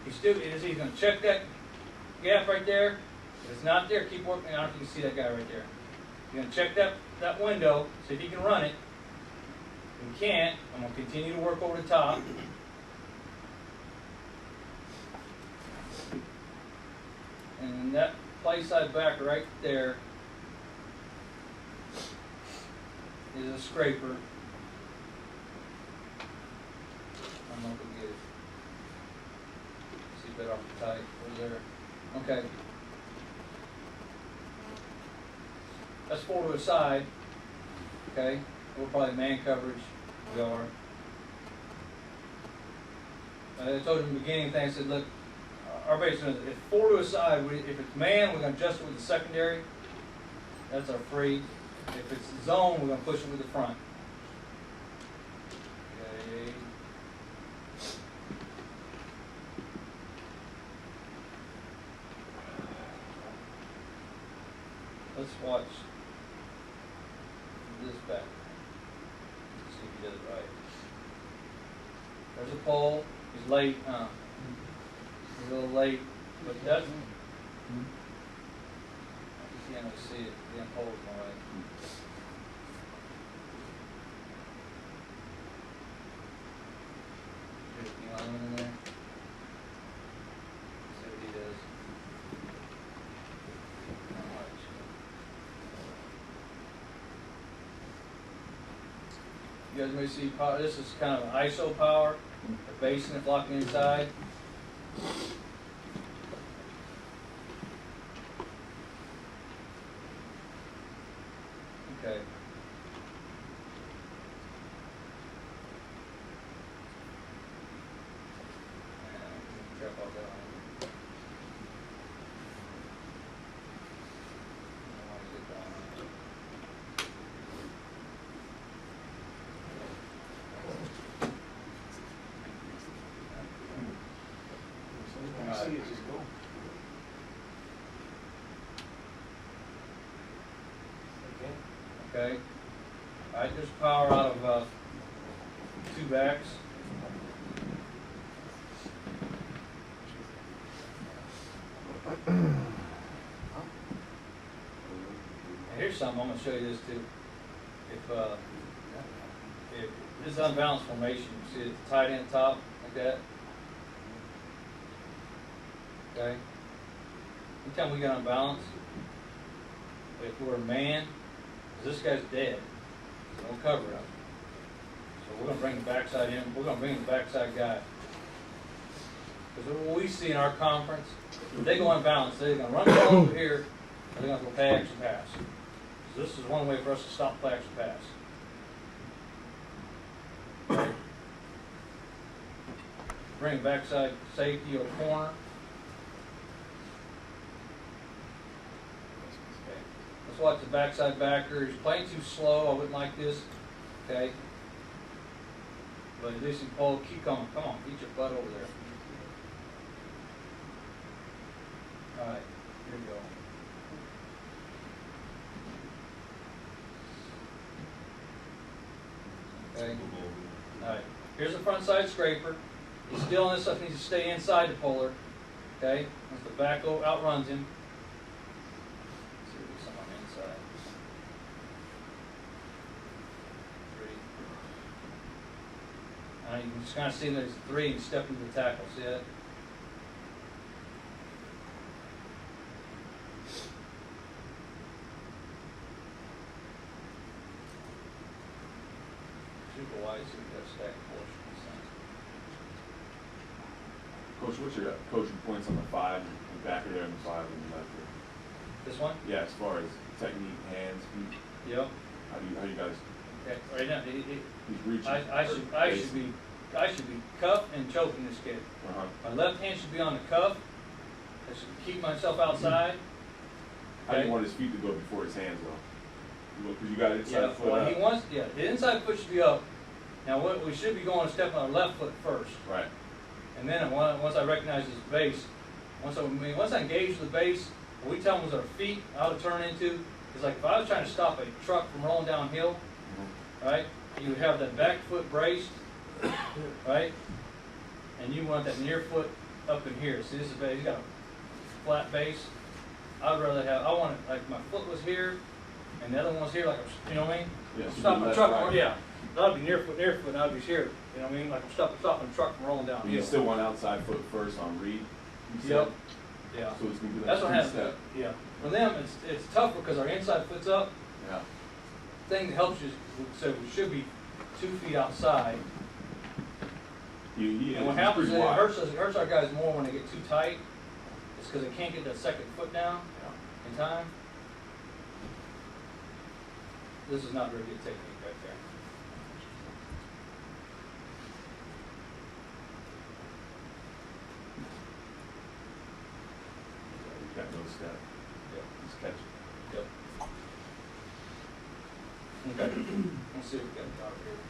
He's going to check that gap right there. If it's not there, keep working. I don't know if you can see that guy right there. You're going to check that window, see if he can run it. If he can't, I'm going to continue to work over the top. And that play side back right there is a scraper. I'm not gonna get it. See better off the tight. Where's there? Okay. That's 4 to a side. Okay. We're probably man coverage. We are. I told you in the beginning thing, I said, look, our base is if 4 to a side, if it's man, we're going to adjust it with the secondary. That's our free. If it's zone, we're going to push it with the front. Okay. Let's watch this back. Let's see if he does it right. There's a pole. He's late, huh? He's a little late, but that's. You can't really see it. The pole's all right. There's the element in there. See what he does. Not much. You guys may see power. This is kind of an ISO power. The basin is locking inside. Okay. Drop all that on. See it just go. Okay. All right, there's power out of 2 backs. And here's something, I'm going to show you this too. If this is unbalanced formation, you see the tight end top like that? Okay. Anytime we get unbalanced, if we're a man, this guy's dead. No cover up. So we're going to bring the backside in. We're going to bring the backside guy. Because what we see in our conference, if they go unbalanced, they're going to run the ball over here, or they're going to go play action pass. So this is one way for us to stop play action pass. Okay. Bring backside safety or corner. Let's watch the backside backer. He's playing too slow. I wouldn't like this. Okay. But at least you pull, keep coming. Come on, get your butt over there. All right, here we go. Okay. All right. Here's the front side scraper. He's still in this stuff. Needs to stay inside the puller. Okay. Once the back outruns him. You can just kind of see there's 3 and step into the tackle. See that? Super wide, so we got stack portion. Coach, what's your coaching points on the 5, the backer there and the 5 and the left there? This one? Yeah, as far as technique, hands, feet, Yep. how you guys, Okay, right now, he's reaching. I should be cuffed and choking this kid. Uh-huh. My left hand should be on the cuff. I should keep myself outside. How do Okay. you want his feet to go before his hands though? Because you got inside Yeah, foot well, up. he wants, yeah, the inside foot should be up. Now, what, we should be going a step on our left foot first. Right. And then once I recognize his base, once I engage the base, what we tell him is our feet, how to turn into, is like if I was trying to stop a truck from rolling downhill, right? You would have that back foot braced, right? And you want that near foot up in here. See, this is base, he's got a flat base. I'd rather have, I want it, like my foot was here, and the other one was here, like, you know what I mean? Yeah, so Stopping left, a truck, right. yeah. That'd be near foot, and I'd be here, you know what I mean? Like I'm stopping a truck from rolling downhill. You still want outside foot first on read? you said? Yep. Yeah. So it's gonna be That's like what three happens. step. Yeah. For them, it's tougher because our inside foot's up. Yeah. Thing that helps you, so we should be 2 feet outside. And what happens is it hurts our guys more when they get too tight. It's because they can't get that second foot down in time. This is not very good technique right there. You got no step. Yep. Just catch it. Yep. Okay. Let's see what we got out here.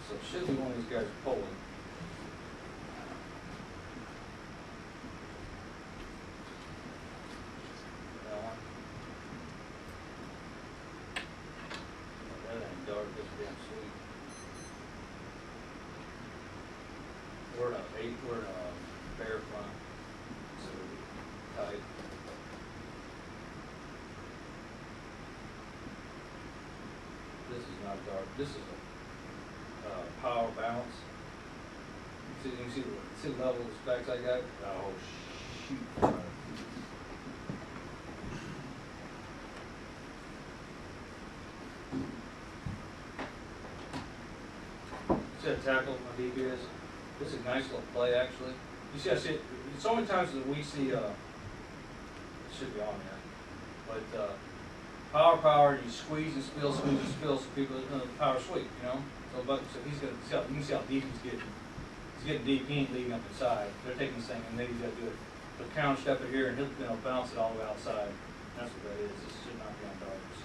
So it should be one of these guys pulling. That one. That ain't dark, this damn sweet. We're in a bear front, so tight. This is not dark, this is a power balance. You can see the level of the specs I got? Oh, shoot. See that tackle my DB is? This is a nice little play, actually. You see, I see it, so many times that we see, it should be on there, but, power, you squeeze and spill, so people, power sweep, you know? So he's gonna, you can see how deep he's getting deep, he ain't leading up inside. They're taking this thing, and then he's gotta do it, the counter step it here, and he'll bounce it all the way outside. That's what that is, this should not be on targets.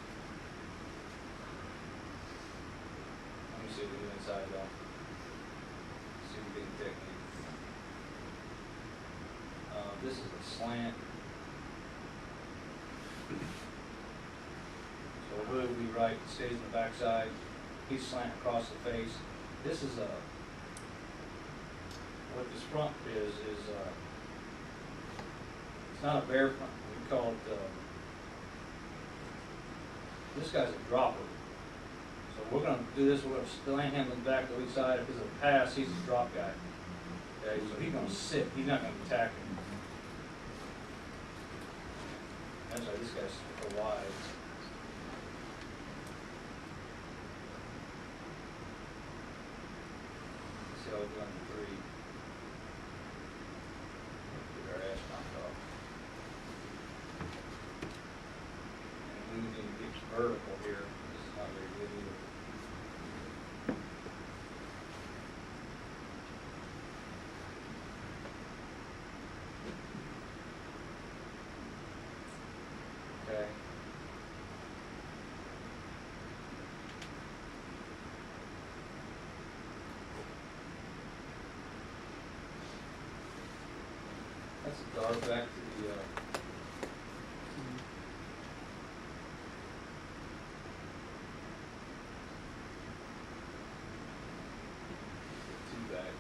Let me see if we do inside though. See if we get the technique. This is a slant. So hood will be right, stays in the backside. He's slanting across the face. This is what this front is it's not a bear front. We call it, this guy's a dropper. So we're gonna do this, we're gonna slant him in the back to each side. If it's a pass, he's a drop guy. Okay, so he's gonna sit, he's not gonna be attacking. That's why this guy's so wide. See how we're doing the 3. Get our ass knocked off. And we need to get vertical here. This is not very good either. Okay. That's a dart back to the, two back.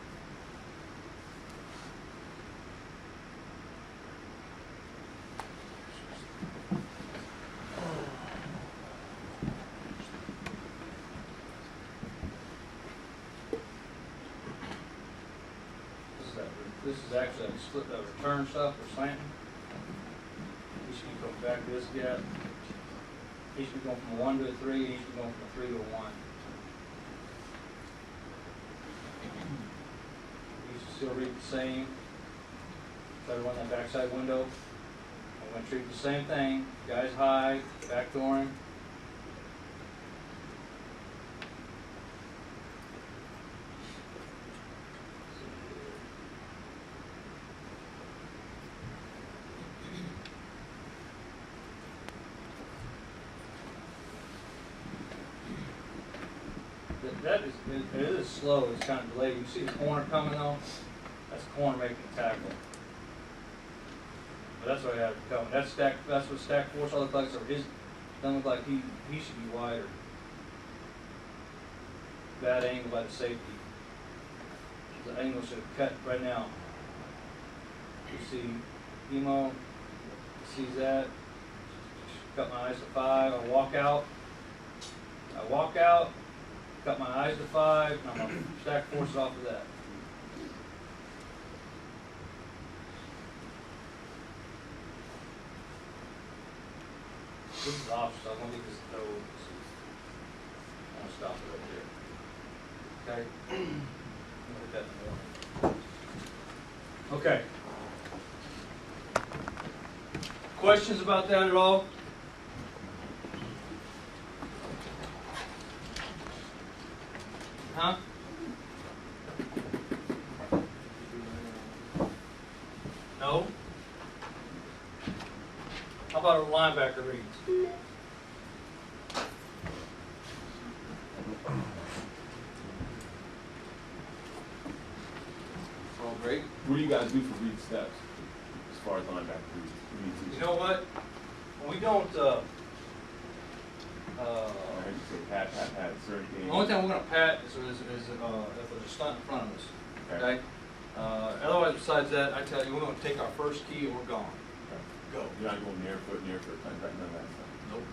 This is actually a split return stuff or slanting. He should be going back to this gap. He should be going from a 1 to a 3, he should be going from a 3 to a 1. still read the same. Try to run that backside window. I'm gonna treat the same thing. Guy's high, backdoor him. That is, it is slow, it's kind of delayed. You see the corner coming though? That's the corner making the tackle. But that's what I have it coming. That's what stack force all look like. So his doesn't look like he should be wider. Bad angle by the safety. The angle should have cut right now. You see Emo sees that. Cut my eyes to 5. I walk out. Cut my eyes to 5, and I'm going to stack forces off of that. This is off, so I'm going to get this toe. I'm going to stop it right there. Okay? I'm going to hit that in the middle. Okay. Questions about that at all? Huh? No? How about a linebacker reads? All great. What do you guys do for read steps as far as linebacker reads? You know what? We don't, I heard you say pat, is there anything? the only thing we're going to pat is if there's a stunt in front of us. Okay? Otherwise, besides that, I tell you, we're going to take our first key and we're gone. Go. You're not going near foot, none of that stuff. Nope.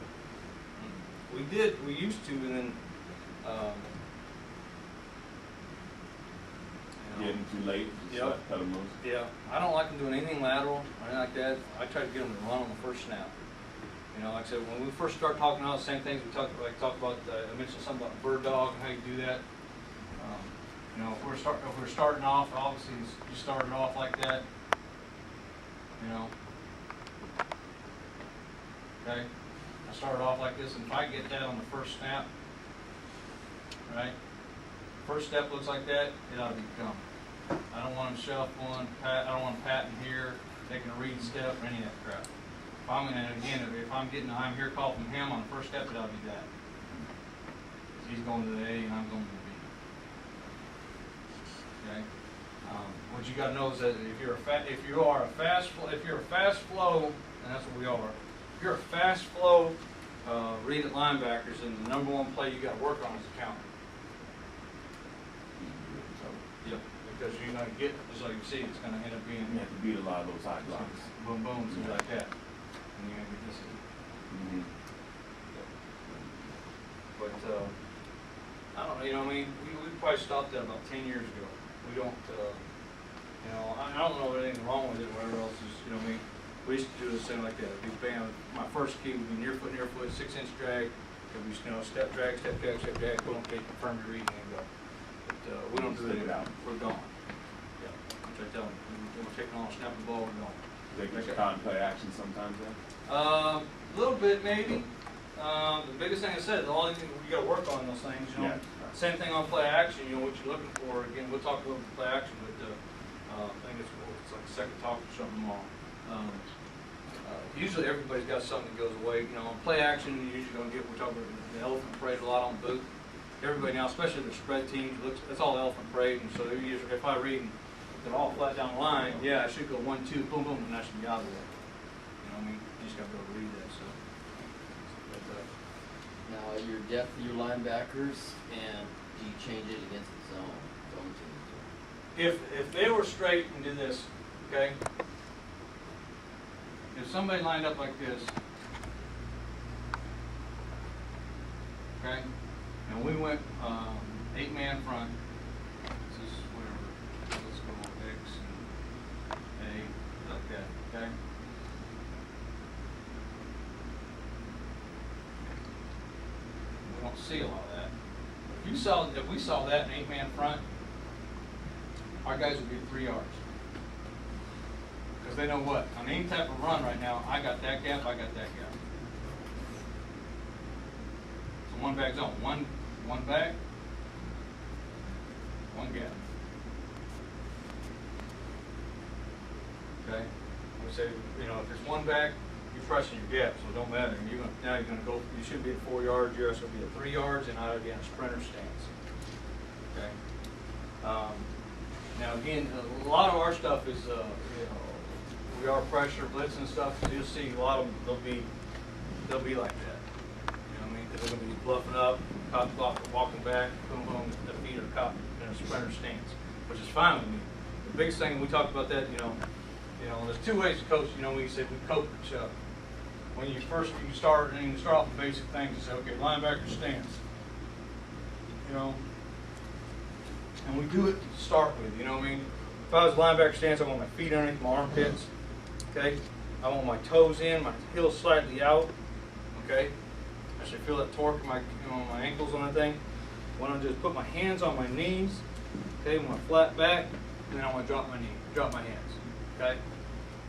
We used to, and then, Getting too late, just Yep. cut them loose. yeah, I don't like them doing anything lateral or anything like that. I try to get them to run on the first snap. You know, like I said, when we first start talking about the same things, we talked about, I mentioned something about bird dog and how you do that. You know, if we're starting off, obviously you started off like that. You know. Okay. I started off like this, and if I get that on the first snap, right? First step looks like that, it ought to be coming. I don't want them shuffling, pat. I don't want them patting here, taking a read step, or any of that crap. If I'm gonna, again, if I'm getting the I'm here call from him on the first step, it ought to be that. He's going to the A and I'm going to the B. Okay. What you got to know is that if you're a fast flow, and that's what we are. If you're a fast flow read at linebackers, then the number one play you got to work on is the counter. Yep. Because you're going to get, just like you see, it's going to end up being. You have to beat a lot of those high blocks. Boom, boom, things like that. And you're going to get this. But, I don't know, you know, I mean, we probably stopped that about 10 years ago. We don't, you know, I don't know if there's anything wrong with it, whatever else is, you know, I mean, we used to do this thing like that. Big bam. My first key would be near foot, 6-inch drag. It was, you know, step drag, boom, okay, confirm your reading and go. But, we don't do it out. We're gone. Yeah. Which I tell them, we're taking on, snapping the ball, we're gone. They get you caught in play action sometimes then? A little bit maybe. The biggest thing I said, the only thing you got to work on those things, you know. Yeah. Same thing on play action, you know, what you're looking for. Again, we'll talk about play action, but I think it's like a second talk or something tomorrow. Usually everybody's got something that goes away. You know, on play action, you're usually going to get, we're talking about the elephant parade a lot on boot. Everybody now, especially the spread teams, it's all elephant parade, and so they're usually, if I read they're all flat down the line, yeah, I should go 1, 2, boom, boom, and that should be out of there. You know what I mean? You just got to be able to read that, so. But, Now, your depth of your linebackers, and do you change it against the zone? if they were straight and did this, okay? If somebody lined up like this, okay, and we went 8-man front, this is whatever, let's go X and A, like that, okay? We don't see a lot of that. If we saw that in 8-man front, our guys will get 3 yards. Because they know what? On any type of run right now, I got that gap, I got that gap. So one back zone, one back, one gap. Okay? We say, you know, if it's one back, you're pressing your gap, so it don't matter. Now you're gonna go, you should be at 4 yards, you're supposed to be at 3 yards, and I'd be in a sprinter stance. Okay? Now again, a lot of our stuff is, you know, we are pressure, blitz and stuff, so you'll see a lot of them, they'll be like that. You know what I mean? Because they're gonna be bluffing up, cop block, walking back, boom, boom, the feet are caught in a sprinter stance, which is fine with me. The biggest thing, we talked about that, you know, there's 2 ways to coach. You know, we said we coach when you start off with basic things. You say, okay, linebacker stance. You know, and we do it to start with. You know what I mean? If I was linebacker stance, I want my feet underneath my armpits. Okay, I want my toes in, my heels slightly out. Okay, I should feel that torque in my, you know, my ankles on that thing. What I do is put my hands on my knees. Okay, with my flat back, and then I want to drop my hands. Okay.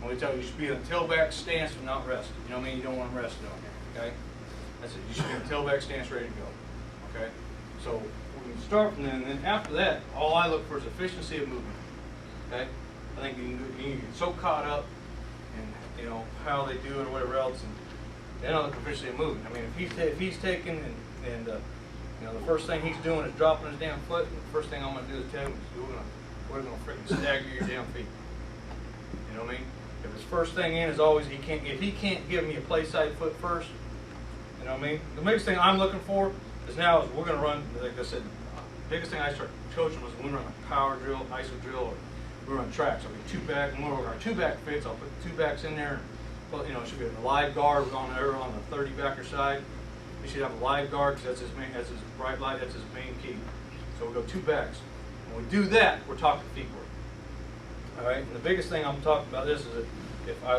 And we tell you, you should be in a tailback stance and not rest. You know what I mean? You don't want them rested on here, okay? That's it. You should be in a tailback stance ready to go, okay? So we can start from then, and then after that, all I look for is efficiency of movement, okay? I think you can get so caught up in, you know, how they do it or whatever else, and then I look for efficiency of movement. I mean, if he's taking and you know, the first thing he's doing is dropping his damn foot, and the first thing I'm going to do is tell him is we're going to freaking stagger your damn feet. You know what I mean? If his first thing in is always if he can't give me a play side foot first, you know what I mean? The biggest thing I'm looking for is now is we're going to run, like I said, the biggest thing I started coaching was when we run a power drill, ISO drill, or we run tracks. So we 2 back, and when we're our 2 back fits, I'll put the 2 backs in there. But, you know, it should be a live guard on the 30 backer side. He should have a live guard because that's his bright light, that's his main key. So we go 2 backs. When we do that, we're talking feet work. All right, and the biggest thing I'm talking about this is that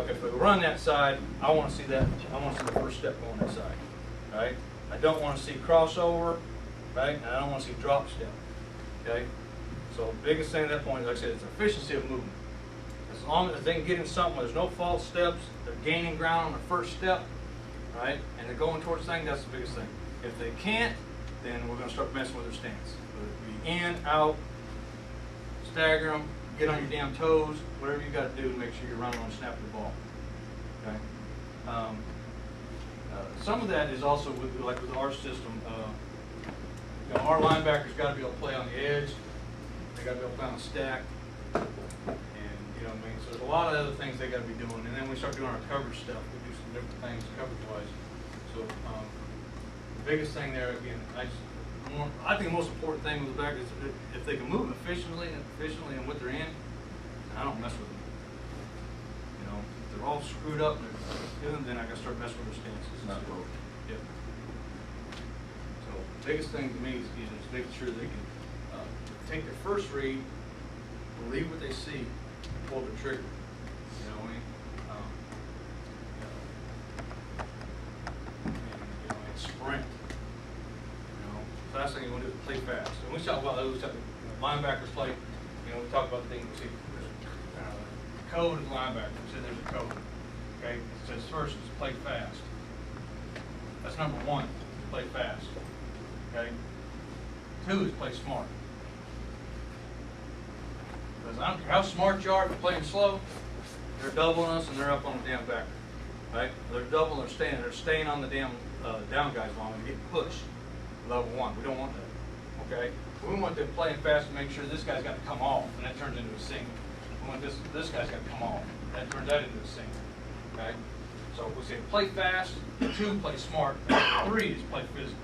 if we run that side, I want to see that. I want to see the first step going that side. Right? I don't want to see crossover. Right? And I don't want to see drop step. Okay? So the biggest thing at that point, like I said, is efficiency of movement. As long as they can get in something where there's no false steps, they're gaining ground on the first step, right? And they're going towards the thing. That's the biggest thing. If they can't, then we're going to start messing with their stance. Whether it be in, out, stagger them. Get on your damn toes, whatever you got to do to make sure you're running on snap the ball. Okay. Some of that is also with our system. You know, our linebackers got to be able to play on the edge. They got to be able to play on the stack, and you know what I mean. So there's a lot of other things they got to be doing. And then we start doing our coverage stuff. We do some different things coverage-wise. So the biggest thing there, again, I think the most important thing with the back is if they can move efficiently and what they're in, I don't mess with them. You know, if they're all screwed up, then I got to start messing with their stances. Not broke. Yep. So the biggest thing to me is making sure they can take their first read, believe what they see, and pull the trigger. You know what I mean? And sprint. Last thing you want to do is play fast. And we talk about those linebackers play. You know, we talk about things. We see code and linebacker. We said there's a code. Okay, it says first is play fast. That's number 1. Play fast. Okay. 2 is play smart. Because I don't care how smart you are, if you're playing slow, they're doubling us and they're up on the damn backer. Right? They're doubling. They're staying on the damn down guys long and getting pushed. Level 1. We don't want that. Okay? We want them playing fast to make sure this guy's got to come off, and that turns into a single. We want this guy's got to come off. That turns that into a single. Okay? So we say play fast, 2, play smart, 3 is play physical.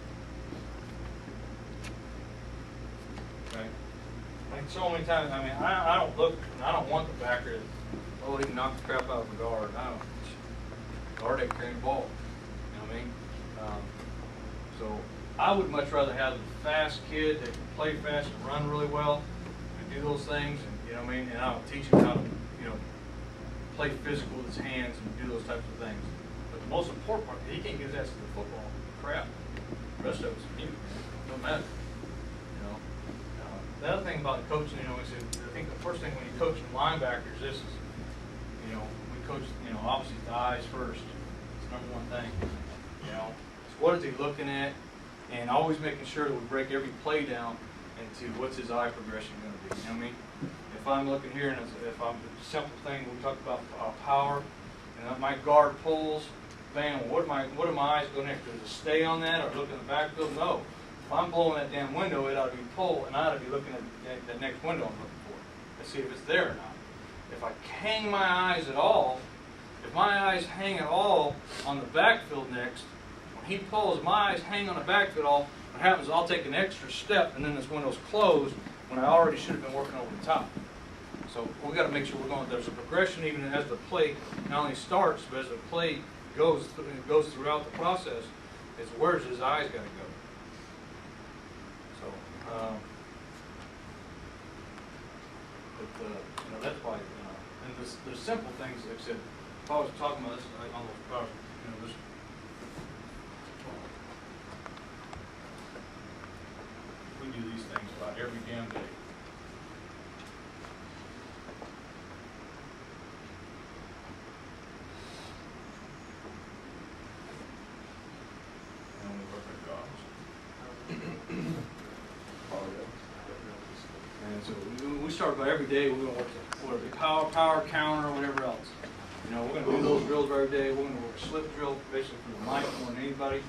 Okay? Like so many times, I mean, I don't want the backer to, he can knock the crap out of the guard. I don't. Guard ain't carrying the ball. You know what I mean? So I would much rather have the fast kid that can play fast and run really well and do those things, and you know what I mean? And I'll teach him how to, you know, play physical with his hands and do those types of things. But the most important part, he can't get his ass to the football. Crap. The rest of it's mute. Doesn't matter. You know? the other thing about coaching, you know, is I think the first thing when you're coaching linebackers, this is, you know, we coach, you know, obviously the eyes first. It's the number one thing. You know, so what is he looking at, and always making sure that we break every play down into what's his eye progression going to be. You know what I mean? If I'm looking here and if I'm a simple thing, we talked about power, and my guard pulls, bam, what are my eyes going next? Does it stay on that or look in the backfield? No. If I'm blowing that damn window, it ought to be pulled, and I ought to be looking at that next window I'm looking for to see if it's there or not. If I hang my eyes at all, if my eyes hang at all on the backfield next, when he pulls, my eyes hang on the backfield all, what happens is I'll take an extra step and then this window's closed when I already should have been working over the top. So we got to make sure we're going, there's a progression even as the play not only starts, but as the play goes throughout the process, is where's his eyes got to go. So, you know, that's why, and there's simple things, like I said, if I was talking about this, I almost probably, you know, this, we do these things about every damn day. And we work our jobs. And so we start by every day, we're going to work the power counter, or whatever else. You know, we're going to do those drills every day. We're going to work a slip drill, basically for the mic more than anybody.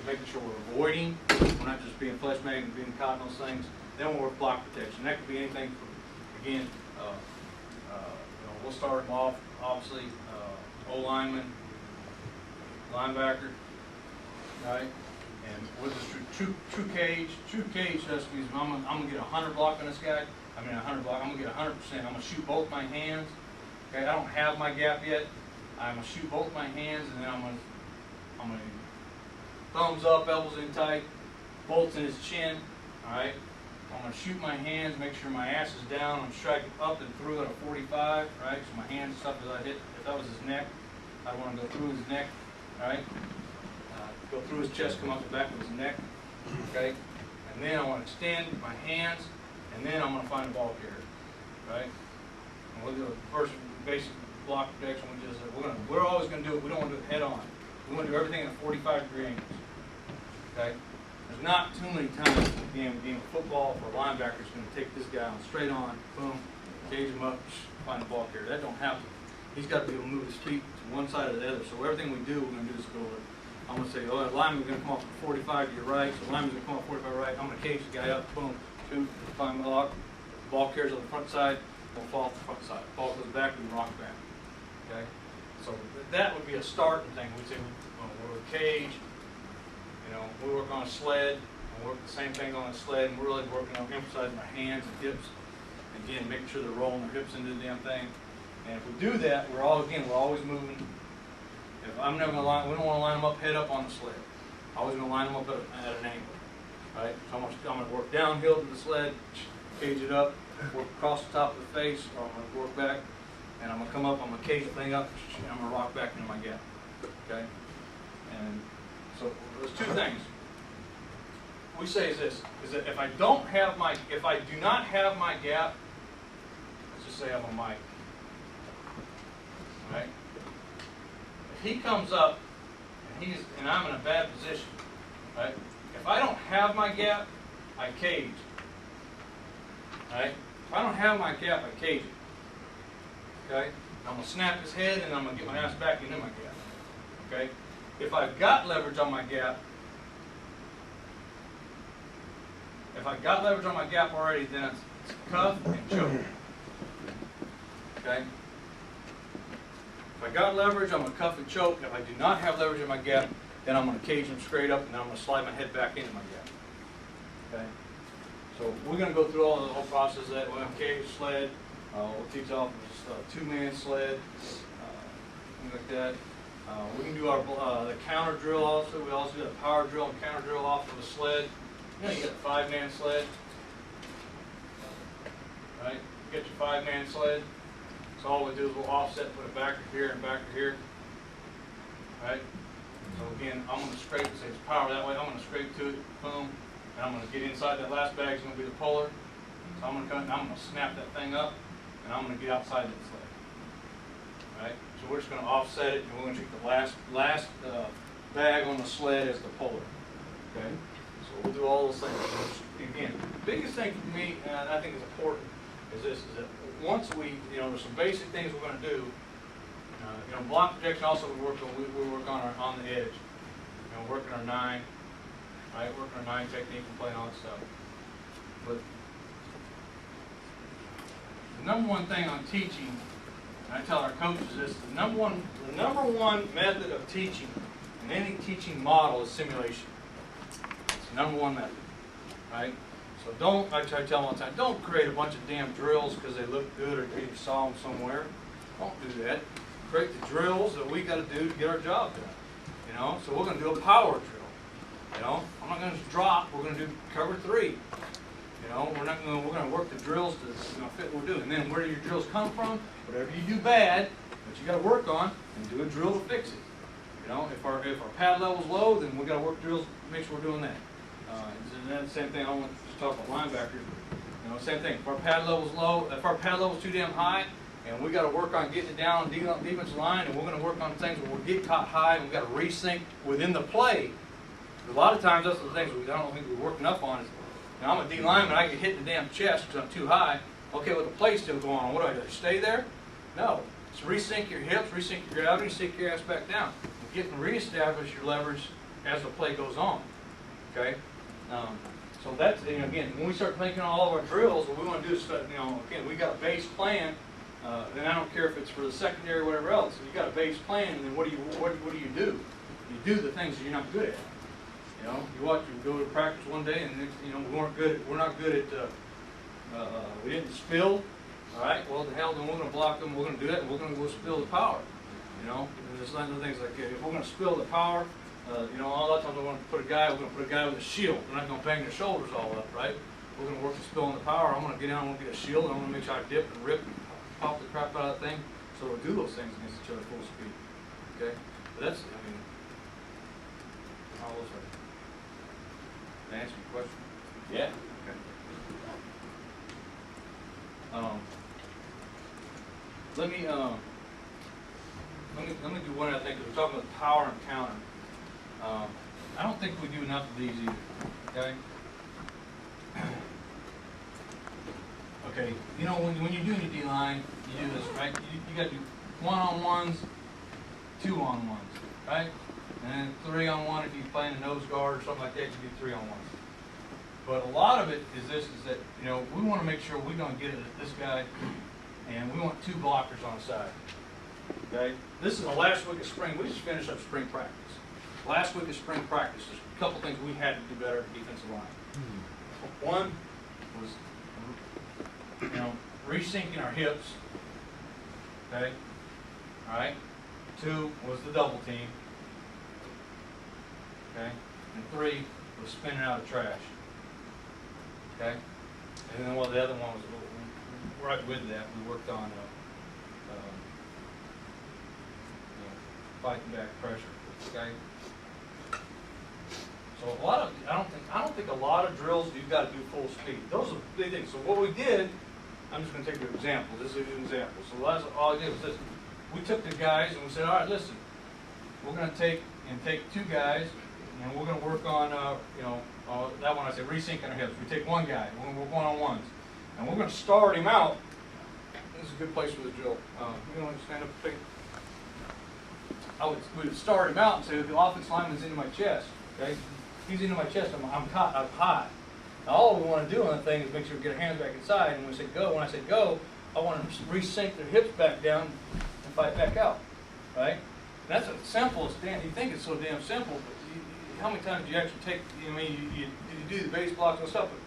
We're making sure we're avoiding. We're not just being flesh magnet and being caught in those things. Then we'll work block protection. That could be anything from, again, you know, we'll start them off, obviously, O-lineman, linebacker, right? And with this true cage recipes, I'm gonna get 100 block on this guy. I mean 100 block. I'm gonna get 100%. I'm gonna shoot both my hands. Okay, I don't have my gap yet. I'm gonna shoot both my hands, and then I'm gonna thumbs up, elbows in tight, bolts in his chin. All right. I'm gonna shoot my hands, make sure my ass is down. I'm striking up and through at a 45. Right. So my hands stuff as I hit. If that was his neck, I want to go through his neck. All right. Go through his chest, come up the back of his neck, okay? And then I want to extend my hands, and then I'm going to find the ball carrier, right? And we'll do the first basic block protection. We're always going to do it. We don't want to do it head on. We want to do everything at 45-degree angles, okay? There's not too many times being football for a linebacker is going to take this guy on straight on, boom, cage him up, find the ball carrier. That don't happen. He's got to be able to move his feet to one side or the other. So everything we do, we're going to do is go with. I'm going to say, oh, that lineman's going to come off 45 to your right, so the lineman's going to come off 45 right. I'm going to cage the guy up, boom, shoot, find the lock. The ball carries on the front side, will fall off the front side. Ball goes back to the rock back. Okay? So that would be a starting thing. We'd say we're a cage, you know, we work on a sled, and work the same thing on a sled, and we're really working on emphasizing my hands and hips. Again, making sure they're rolling their hips into the damn thing. And if we do that, we're always moving. If I'm never going to line, we don't want to line them up head up on the sled. I'm always going to line them up at an angle, right? So I'm going to work downhill to the sled, cage it up, work across the top of the face, or I'm going to work back, and I'm going to come up, I'm going to cage the thing up, and I'm going to rock back into my gap, okay? And so there's two things. We say is this, is that if I do not have my gap, let's just say I'm a mic, right? If he comes up and I'm in a bad position, right? If I don't have my gap, I cage. Right? If I don't have my gap, I cage it. Okay? I'm gonna snap his head and I'm gonna get my ass back into my gap. Okay? If I've got leverage on my gap, already, then it's cuff and choke. Okay? If I got leverage, I'm going to cuff and choke. If I do not have leverage in my gap, then I'm going to cage him straight up, and then I'm going to slide my head back into my gap. Okay? So we're going to go through all the whole process of that. We're going to cage, sled. We'll teach off a two-man sled, things like that. We can do our the counter drill also. We also do a power drill and counter drill off of a sled. You know, you got the 5-man sled. Right? You got your 5-man sled. So all we do is we'll offset, put a backer here and backer here. Right? So again, I'm going to scrape, say it's power that way, I'm going to scrape to it, boom, and I'm going to get inside that last bag, it's going to be the puller. So I'm gonna cut and I'm gonna snap that thing up and I'm gonna get outside that sled. Right? So we're just gonna offset it and we're gonna take the last bag on the sled as the puller. Okay? So we'll do all those things. Again, the biggest thing for me, and I think is important, is this, is that once we, there's some basic things we're gonna do. Block projection also we work on the edge. Working our 9, right? Working our 9 technique and playing all that stuff. But the number one thing on teaching, and I tell our coaches this, the number one method of teaching in any teaching model is simulation. It's the number one method, right? So don't, I try to tell them all the time, don't create a bunch of damn drills because they look good or you saw them somewhere. Don't do that. Create the drills that we got to do to get our job done. So we're going to do a power drill. I'm not going to just drop. We're going to do cover 3. We're going to work the drills to fit what we're doing. And then where do your drills come from? Whatever you do bad, that you got to work on, and do a drill to fix it. If our pad level's low, then we got to work drills to make sure we're doing that. And then the same thing. I want to talk about linebackers. Same thing. If our pad level's low, if our pad level's too damn high, and we got to work on getting it down on the defensive line, and we're going to work on things where we get caught high, and we got to resync within the play. A lot of times, that's the things I don't think we work enough on. Is, I'm a D lineman, I get hit in the damn chest because I'm too high. Okay, well the play's still going on. What do? Stay there? No. Just resync your hips, resync your gravity, sink your ass back down. You're getting reestablish your leverage as the play goes on. Okay. So that's again, when we start thinking on all of our drills, what we want to do is again, we got a base plan. Then I don't care if it's for the secondary or whatever else. If you got a base plan, and then what do you do? You do the things that you're not good at. You go to practice one day, and we're not good at. We didn't spill. All right. Well, the hell, then we're going to block them. We're going to do that, and we're going to go spill the power. And there's a lot of things like that. If we're going to spill the power, a lot of times we're going to put a guy with a shield. We're not going to bang their shoulders all up, right? We're going to work the spilling the power. I'm going to get down. I'm going to get a shield, and I'm going to make sure I dip and rip and pop the crap out of that thing. So we'll do those things against each other full speed. Okay? But that's, all those are. Did I answer your question? Yeah. Okay. Let me do one other thing, because we're talking about power and counter. I don't think we do enough of these either. Okay? Okay, when you're doing your D-line, you do this, right? You got to do 1-on-1s, 2-on-1s, right? And then 3-on-1 if you're playing a nose guard or something like that, you do 3-on-1s. But a lot of it is that, we want to make sure we're going to get it at this guy, and we want 2 blockers on the side. Okay? This is the last week of spring. We just finished up spring practice. Last week of spring practice, there's a couple things we had to do better at the defensive line. One was resyncing our hips. Okay? All right? 2 was the double team. Okay? And 3 was spinning out of trash. Okay? And then the other one was right with that. We worked on fighting back pressure. Okay? So I don't think a lot of drills you've got to do full speed. Those are the big things. So what we did, I'm just going to take an example. This is an example. So all I did was this. We took the guys and we said, all right, listen, we're going to take 2 guys, and we're going to work on, that one I said resyncing our hips. We take 1 guy, we're going to work 1-on-1s, and we're going to start him out. This is a good place for the drill. You want to stand up and we would start him out and say, the offensive lineman's into my chest. Okay, he's into my chest. I'm caught up high. Now all we want to do on that thing is make sure we get our hands back inside. And when I say go, I want to resync their hips back down and fight back out. Right? And that's the simplest. You think it's so damn simple, but how many times do you actually take? You do the base blocks and stuff, but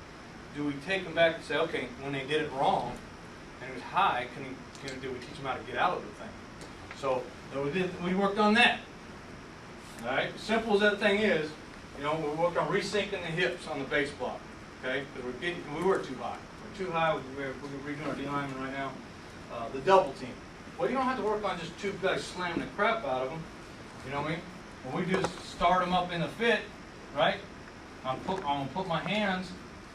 do we take them back and say, okay, when they did it wrong and it was high, do we teach them how to get out of the thing? So we worked on that. All right, simple as that thing is, we worked on resyncing the hips on the base block. Okay, because we were too high. We're too high. We're redoing our D lineman right now. The double team. Well, you don't have to work on just 2 guys slamming the crap out of them. You know what I mean? When we just start them up in the fit, right? I'm gonna put my hands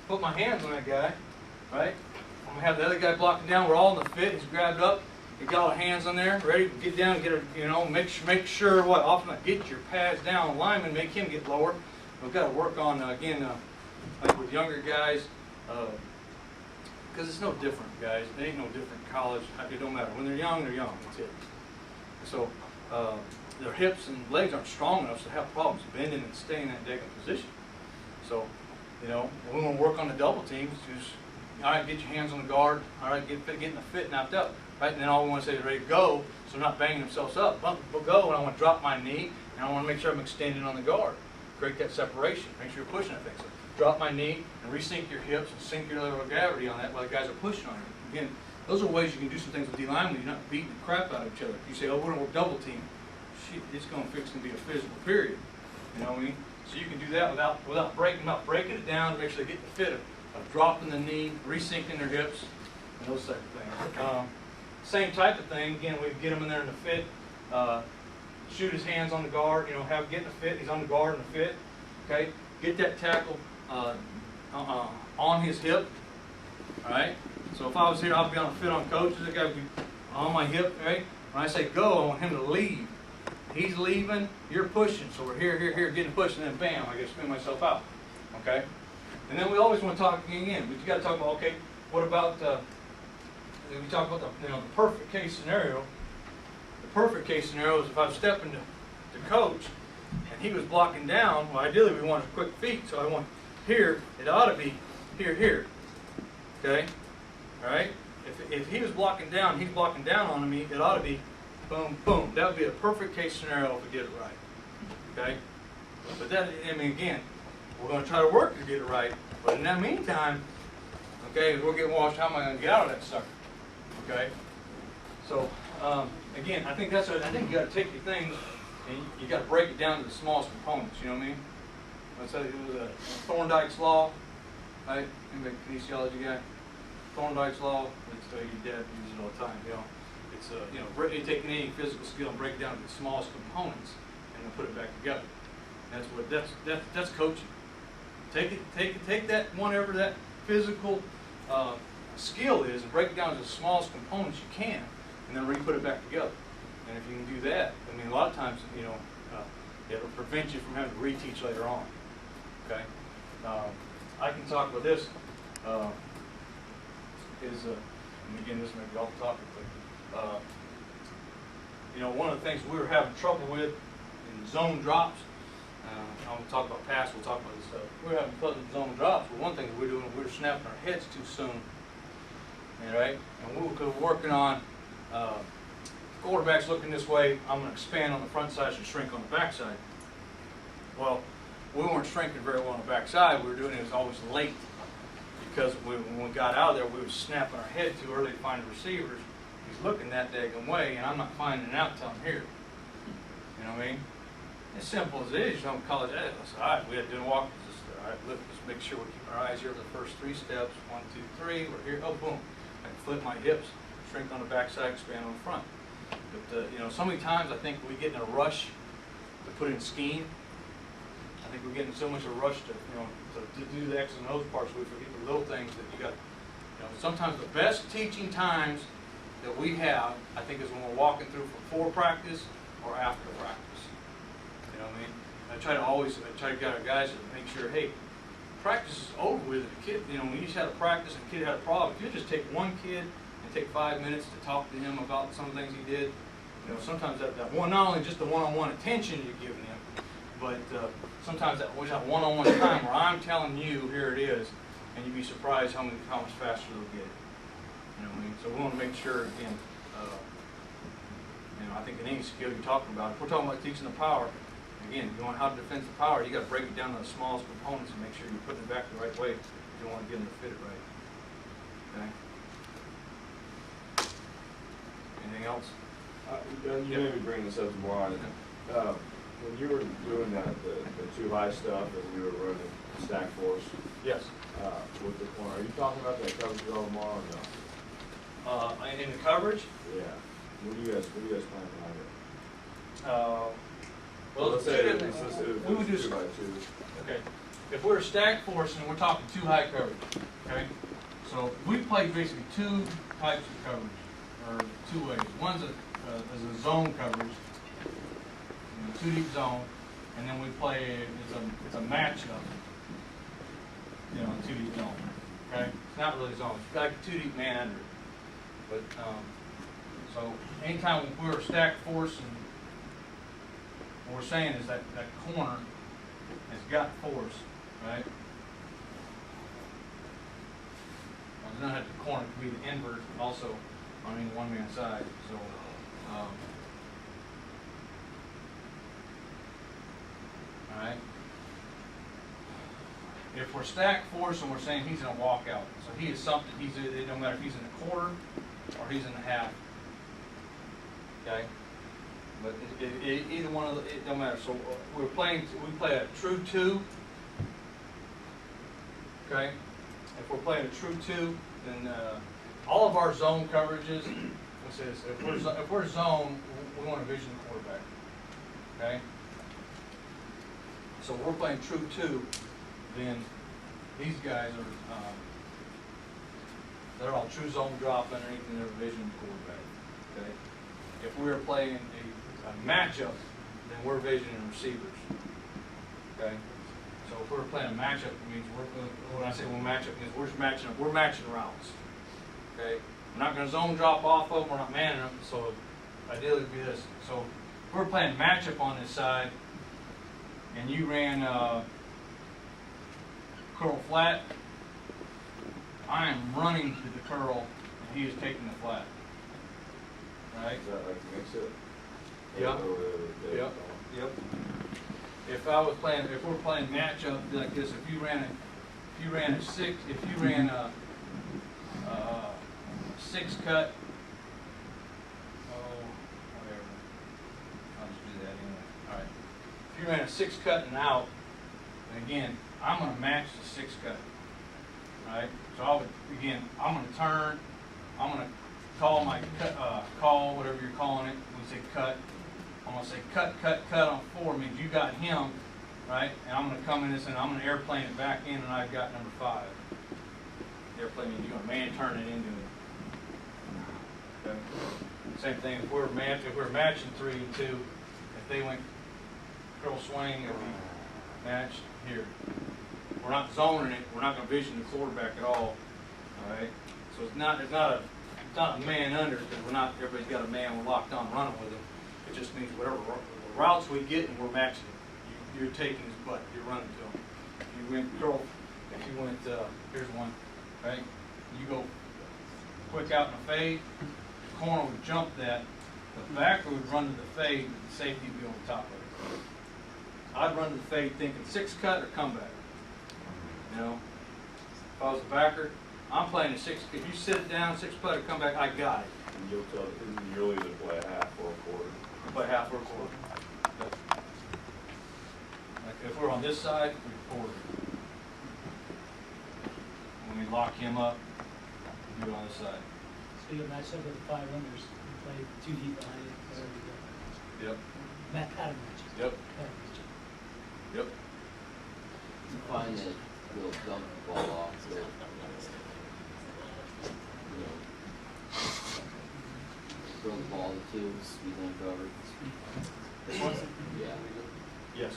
on that guy, right? I'm gonna have the other guy blocking down. We're all in the fit. He's grabbed up. He got all the hands on there, ready to get down, get a, make sure what often get your pads down, lineman, make him get lower. We've got to work on again, like with younger guys, because it's no different, guys. It ain't no different in college. It don't matter. When they're young, that's it. So their hips and legs aren't strong enough to have problems bending and staying in that daggone position. So, we want to work on the double teams. Just, all right, get your hands on the guard. All right, getting the fit knocked up. Right, and then all we want to say is ready to go, so they're not banging themselves up. Go, and I want to drop my knee, and I want to make sure I'm extending on the guard. Create that separation. Make sure you're pushing that thing. So drop my knee and resync your hips and sync your level of gravity on that while the guys are pushing on you. Again, those are ways you can do some things with D-line when you're not beating the crap out of each other. You say, oh, we're going to work double team. Shit, it's going to fix and be a physical period. You know what I mean? So you can do that without breaking it down to make sure they get the fit of dropping the knee, resyncing their hips, and those type of things. Same type of thing. Again, we get him in there in the fit. Shoot his hands on the guard. Have get in the fit. He's on the guard in the fit. Okay. Get that tackle on his hip. All right. So if I was here, I'll be on the fit on coach. This guy would be on my hip. Right. When I say go, I want him to leave. He's leaving. You're pushing. So we're here, getting pushed, and then bam, I get to spin myself out. Okay. And then we always want to talk again. But you got to talk about okay. What about we talk about the perfect case scenario. The perfect case scenario is if I was stepping to coach and he was blocking down. Well, ideally we want a quick feet, so I want here. It ought to be here. Okay, all right. If he was blocking down, he's blocking down on me. It ought to be boom, boom. That would be a perfect case scenario if we get it right. Okay, but that again, we're going to try to work to get it right. But in that meantime, okay, we're getting washed. How am I going to get out of that sucker? Okay, so again, I think you got to take your things and you got to break it down to the smallest components. You know what I mean? Let's say it was a Thorndike's law, right? Anybody kinesiology guy? Thorndike's law. Your dad uses it all the time. It's you take any physical skill and break it down to the smallest components and then put it back together. That's coaching. Take that whatever that physical skill is and break it down to the smallest components you can, and then re-put it back together. And if you can do that, a lot of times, it'll prevent you from having to reteach later on. Okay, I can talk about this. And again, this may be off topic, but one of the things we were having trouble with in zone drops. I'm going to talk about pass. We'll talk about this stuff. We're having trouble with zone drops. But one thing that we're doing, we're snapping our heads too soon. All right, and we were working on quarterbacks looking this way. I'm going to expand on the front side and shrink on the back side. Well, we weren't shrinking very well on the back side. We were doing it as always late because when we got out of there, we were snapping our head too early to find the receivers. He's looking that daggone way, and I'm not finding it out until I'm here. You know what I mean? As simple as it is, you don't call it that. All right, we had to do a walk. All right, let's make sure we keep our eyes here for the first 3 steps. 1, 2, 3. We're here. Oh, boom. I can flip my hips, shrink on the back side, expand on the front. But so many times I think we get in a rush to put in scheme. I think we're getting so much of a rush to do the X's and O's parts, we forget the little things that you got. Sometimes the best teaching times that we have, I think, is when we're walking through before practice or after practice. You know what I mean? I try to get our guys to make sure, hey, practice is over with. If a kid, when you just had a practice and a kid had a problem, if you just take one kid and take 5 minutes to talk to him about some things he did, sometimes that one, not only just the one-on-one attention you're giving him, but sometimes that one-on-one time where I'm telling you, here it is, and you'd be surprised how much faster they'll get it. You know what I mean? So we want to make sure, again, I think in any skill you're talking about, if we're talking about teaching the power, again, you want how to defend the power, you got to break it down to the smallest components and make sure you're putting it back the right way if you want to get them to fit it right. Okay? Anything else? You may be bringing this up tomorrow. When you were doing the too high stuff and you were running stack force, Yes. With the corner, are you talking about that coverage drill tomorrow or no? In the coverage? Yeah. What do you guys plan behind it? Well, let's say we would do 2 by 2. Okay. If we're stack force and we're talking too high coverage, okay? So we play basically two types of coverage, or two ways. One's is a zone coverage, two deep zone, and then we play, it's a matchup, two deep zone, okay? It's not really zone, it's like a two deep man under it. But, so anytime we're stacked force, and what we're saying is that corner has got force, right? Well, it doesn't have the corner, it could be the inverse also on any one man side, so, alright. If we're stacked force and we're saying he's gonna walk out, so he is something, it don't matter if he's in the quarter or he's in the half. Okay? But either one of it don't matter. So we play a true two. Okay? If we're playing a true two, then all of our zone coverages, let's say this, if we're zone, we want to vision the quarterback. Okay? So if we're playing true two, then these guys are they're all true zone drop underneath and they're vision quarterback. Okay? If we're playing a matchup, then we're visioning receivers. Okay? So if we're playing a matchup, it means when I say we're matchup, it means we're matching routes. Okay? We're not going to zone drop off of them, we're not manning them, so ideally it would be this. So if we're playing matchup on this side, and you ran curl flat, I am running to the curl, and he is taking the flat. Right? Is that like the mix it? Yep. Yep. Yep. If we're playing matchup like this, if you ran a six cut, whatever. I'll just do that anyway. All right. If you ran a six cut and out, and again, I'm going to match the six cut. All right. So I'm going to turn. I'm going to call my call, whatever you're calling it. We say cut. I'm going to say cut on 4 means you got him, right? And I'm going to come in this and I'm going to airplane it back in, and I've got number 5. Airplane means you're going to man turn it into it. Okay. Same thing if we're matching 3 and 2. If they went curl swing, it'll be matched here. We're not zoning it. We're not going to vision the quarterback at all. All right. So it's not a man under, because everybody's got a man we're locked on running with him. It just means whatever routes we get and we're matching it. You're taking his butt. You're running to him. If you went curl, here's one, right? You go quick out in a fade. The corner would jump that. The backer would run to the fade, but the safety would be on top of it. I'd run to the fade thinking 6 cut or comeback. You know, if I was a backer, I'm playing a 6. If you sit it down, 6 cut or comeback, I got it. And you'll either play a half or a quarter. Play half or a quarter. Like if we're on this side, we quarter. When we lock him up, do it on this side. So you'll match up with the 5 unders, and play 2 deep behind it, whatever you do. Yep. Pattern matches. Yep. Pattern matches. Yep. You find that they'll dump the ball off, throw the ball to 2, speed line cover. This one? Yeah. Yes.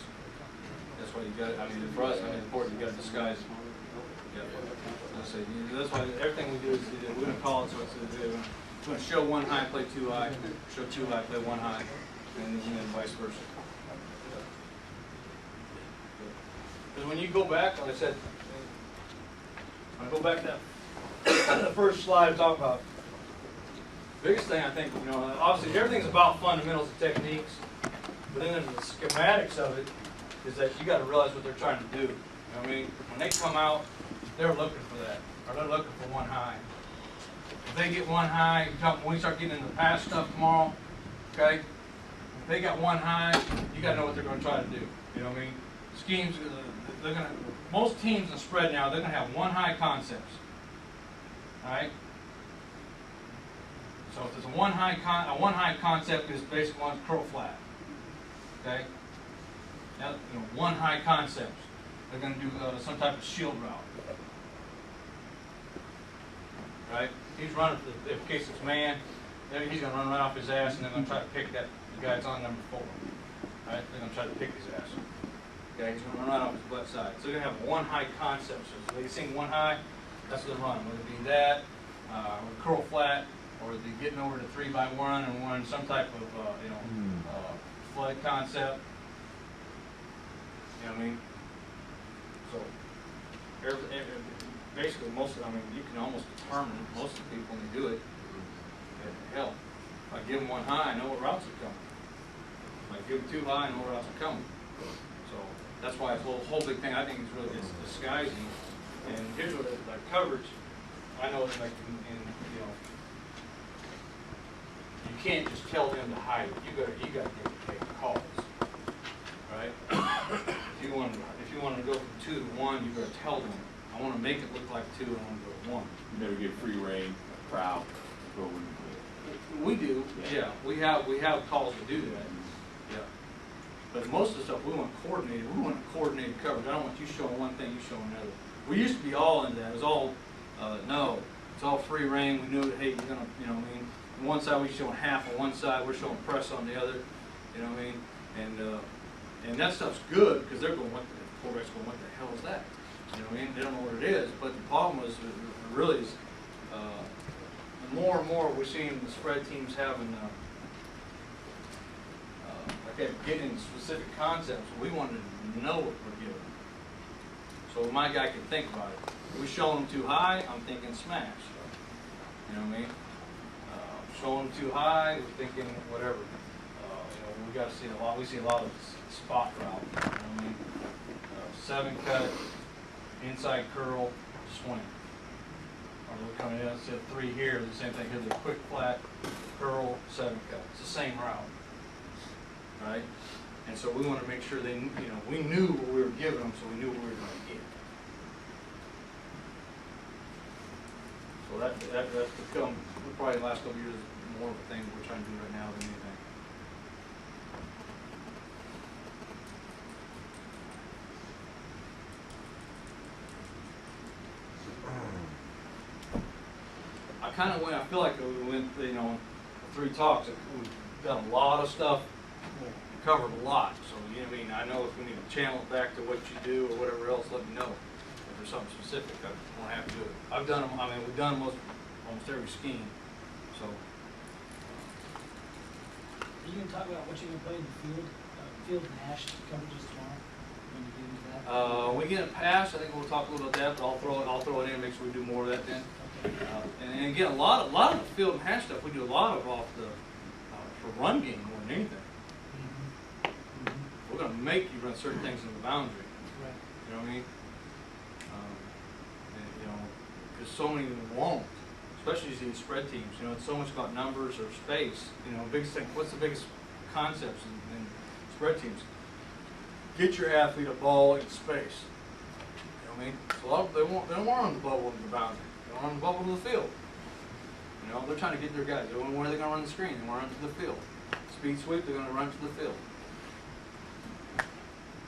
That's why you got. For us, it's important. You got to disguise. Yeah. That's why everything we do is we're going to call it so we're going to show 1 high, play 2 high, show 2 high, play 1 high, and then vice versa. Because when you go back, like I said, when I go back to the first slide, talk about biggest thing I think, obviously everything's about fundamentals and techniques, but then there's the schematics of it, is that you got to realize what they're trying to do. You know what I mean? When they come out, they're looking for that, or they're looking for 1 high. If they get 1 high, when we start getting into the pass stuff tomorrow, okay, if they got 1 high, you got to know what they're going to try to do. You know what I mean? Schemes, most teams in the spread now, they're going to have 1 high concepts. All right? So if there's a one high concept is basically one curl flat. Okay? Now, 1 high concepts. They're going to do some type of shield route. right? He's running for the, in case it's man, then he's gonna run right off his ass, and they're gonna try to pick that the guy that's on number 4, right? They're gonna try to pick his ass. Okay, he's gonna run right off his butt side. So they're gonna have one high concept. So they sing one high, that's what they're running. Whether it be that, or curl flat, or the getting over to 3x1 and one some type of flood concept. You know what I mean? So basically, most of, I mean, you can almost determine most of the people when they do it. Hell, if I give them one high, I know what routes are coming. If I give them 2 high, I know what routes are coming. So that's why it's a whole big thing. I think it's really it's disguising. And here's what like coverage. I know it's like in you know, you can't just tell them to hide it. You got to take calls, right? If you want to go from 2 to 1, you got to tell them. I want to make it look like 2, and I want to go to 1. You never get free reign, crowd, go with it. We do, yeah. We have calls to do that, yeah. But most of the stuff we want coordinated. We want coordinated coverage. I don't want you showing one thing, you showing another. We used to be all into that. It was all no. It's all free reign. We knew that hey, you're gonna, you know what I mean. On one side we're showing half on one side, we're showing press on the other. You know what I mean? And that stuff's good because they're going, what the quarterback's going, what the hell is that? You know what I mean? They don't know what it is. But the problem is, really is, more and more we're seeing the spread teams having, okay, getting specific concepts. We wanted to know what we're giving. So my guy can think about it. If we show them too high, I'm thinking smash. You know what I mean? Showing them too high, we're thinking whatever. You know, we got to see a lot. We see a lot of spot route. You know what I mean? 7 cut, inside curl, swing. Or we're coming in, instead of 3 here, the same thing here. The quick flat, curl, 7 cut. It's the same route, right? And so we want to make sure they, you know, we knew what we were giving them, so we knew what we were going to get. So that's become probably the last couple of years more of a thing that we're trying to do right now than anything. I feel like we went, you know, 3 talks. We've done a lot of stuff. We covered a lot. So, you know what I mean? I know if we need to channel it back to what you do or whatever else, let me know. If there's something specific, I won't have to do it. I've done them, I mean, we've done almost every scheme. So. Are you going to talk about what you're going to play in the field and hash coverages tomorrow? When you get into that? We get it passed. I think we'll talk a little about that, but I'll throw it in and make sure we do more of that then. And again, a lot of the field and hash stuff we do a lot of off the for run game more than anything. We're going to make you run certain things in the boundary. Right. You know what I mean? And, you know, because so many of them won't, especially these spread teams. You know, it's so much about numbers or space. You know, biggest thing. What's the biggest concepts in spread teams? Get your athlete a ball in space. You know what I mean? So a lot of, they don't want on the bubble in the boundary. They want on the bubble to the field. You know, they're trying to get their guys. Where are they going to run the screen? They want to run to the field. Speed sweep, they're going to run to the field.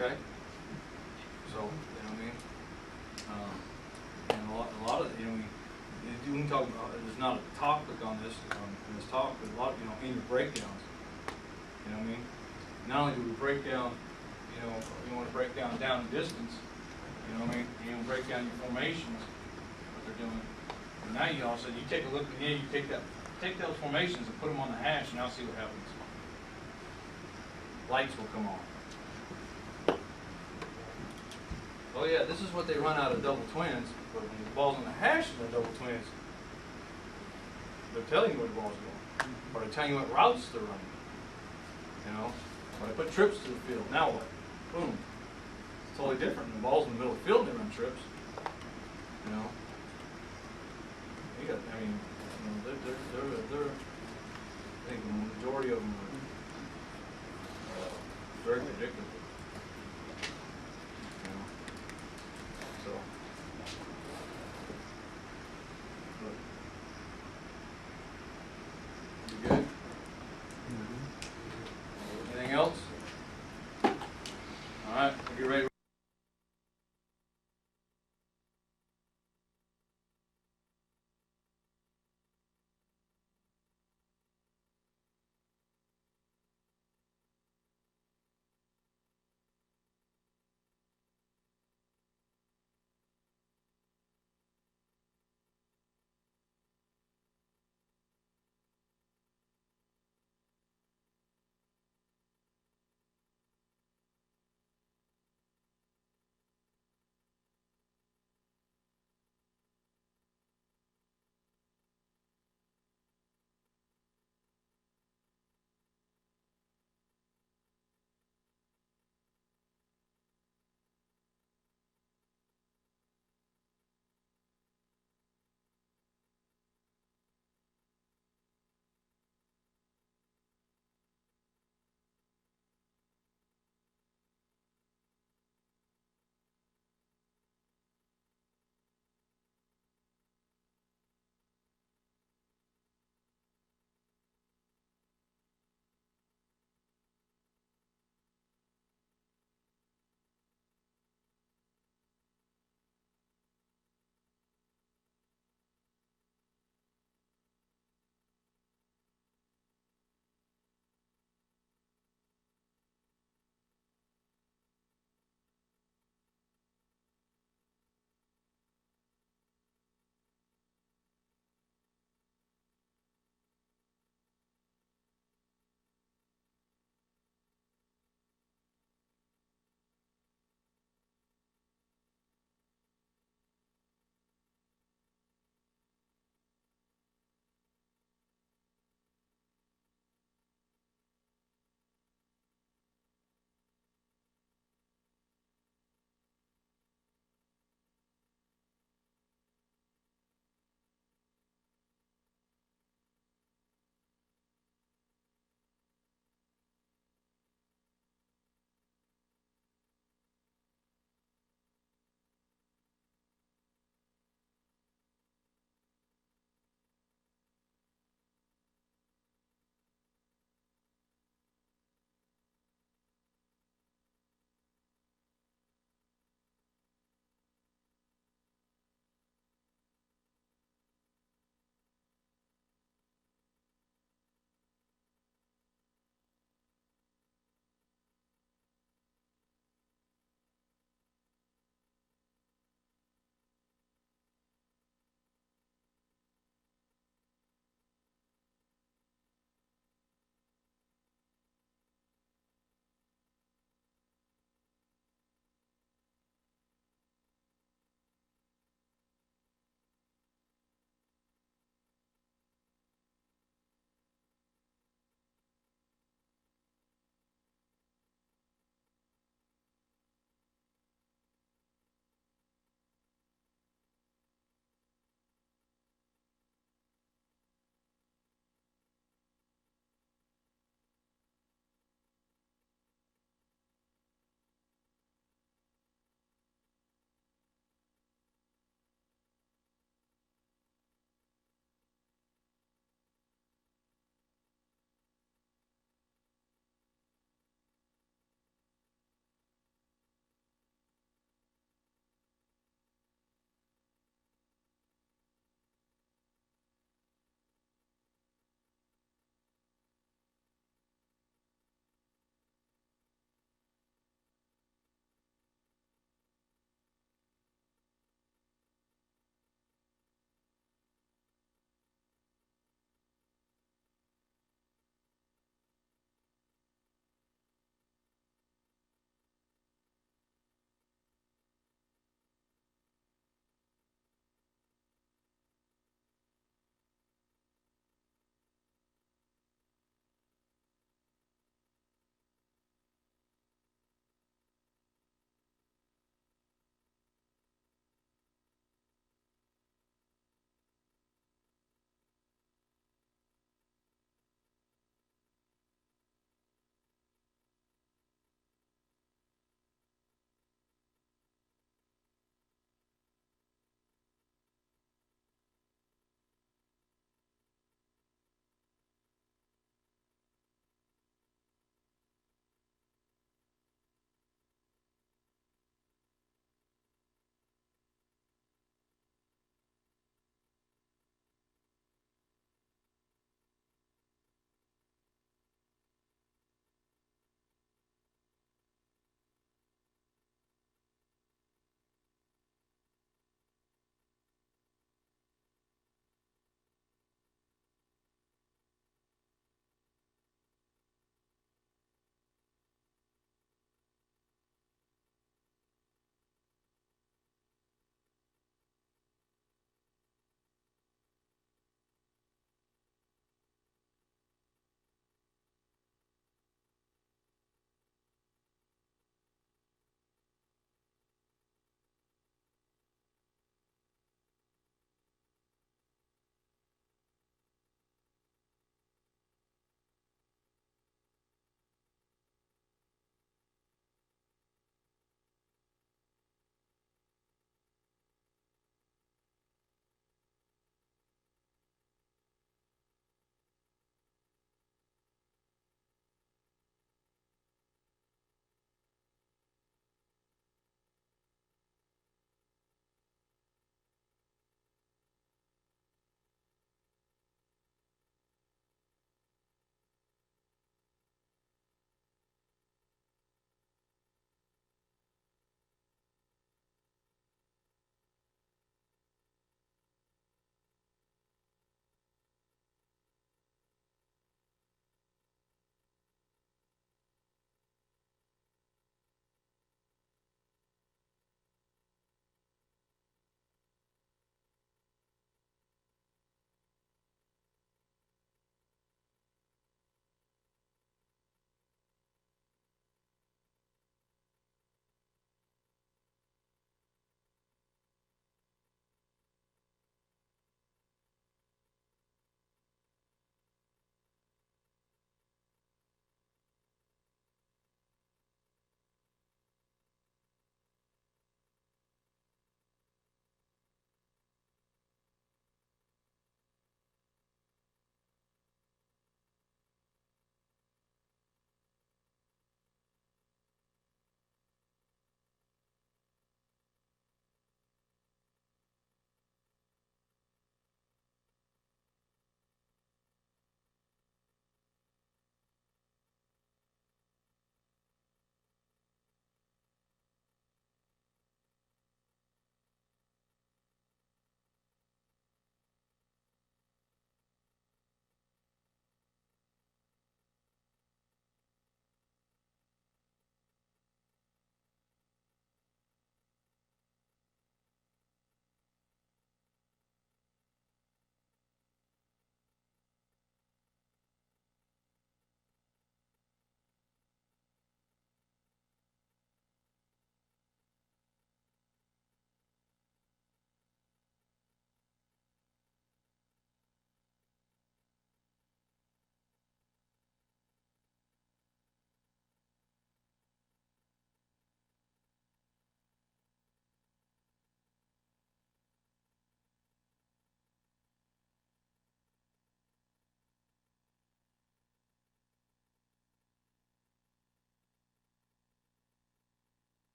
Okay? So, you know what I mean? And a lot of, you know, we can talk about, there's not a topic on this, in this talk, but a lot, you know, in your breakdowns. You know what I mean? Not only do we break down, you know, you want to break down and distance, you know what I mean? You want to break down your formations, what they're doing. And now you also, you take a look, you take those formations and put them on the hash, and now see what happens. Lights will come on. Oh yeah, this is what they run out of double twins, but when the ball's on the hash of the double twins, they're telling you where the ball's going. Or they're telling you what routes they're running. You know? Or they put trips to the field. Now what? Boom. It's totally different. When the ball's in the middle of the field, they run trips. You know? You got, I mean, you know, they're I think the majority of them are very predictable. You good? Anything else? All right, we'll get ready.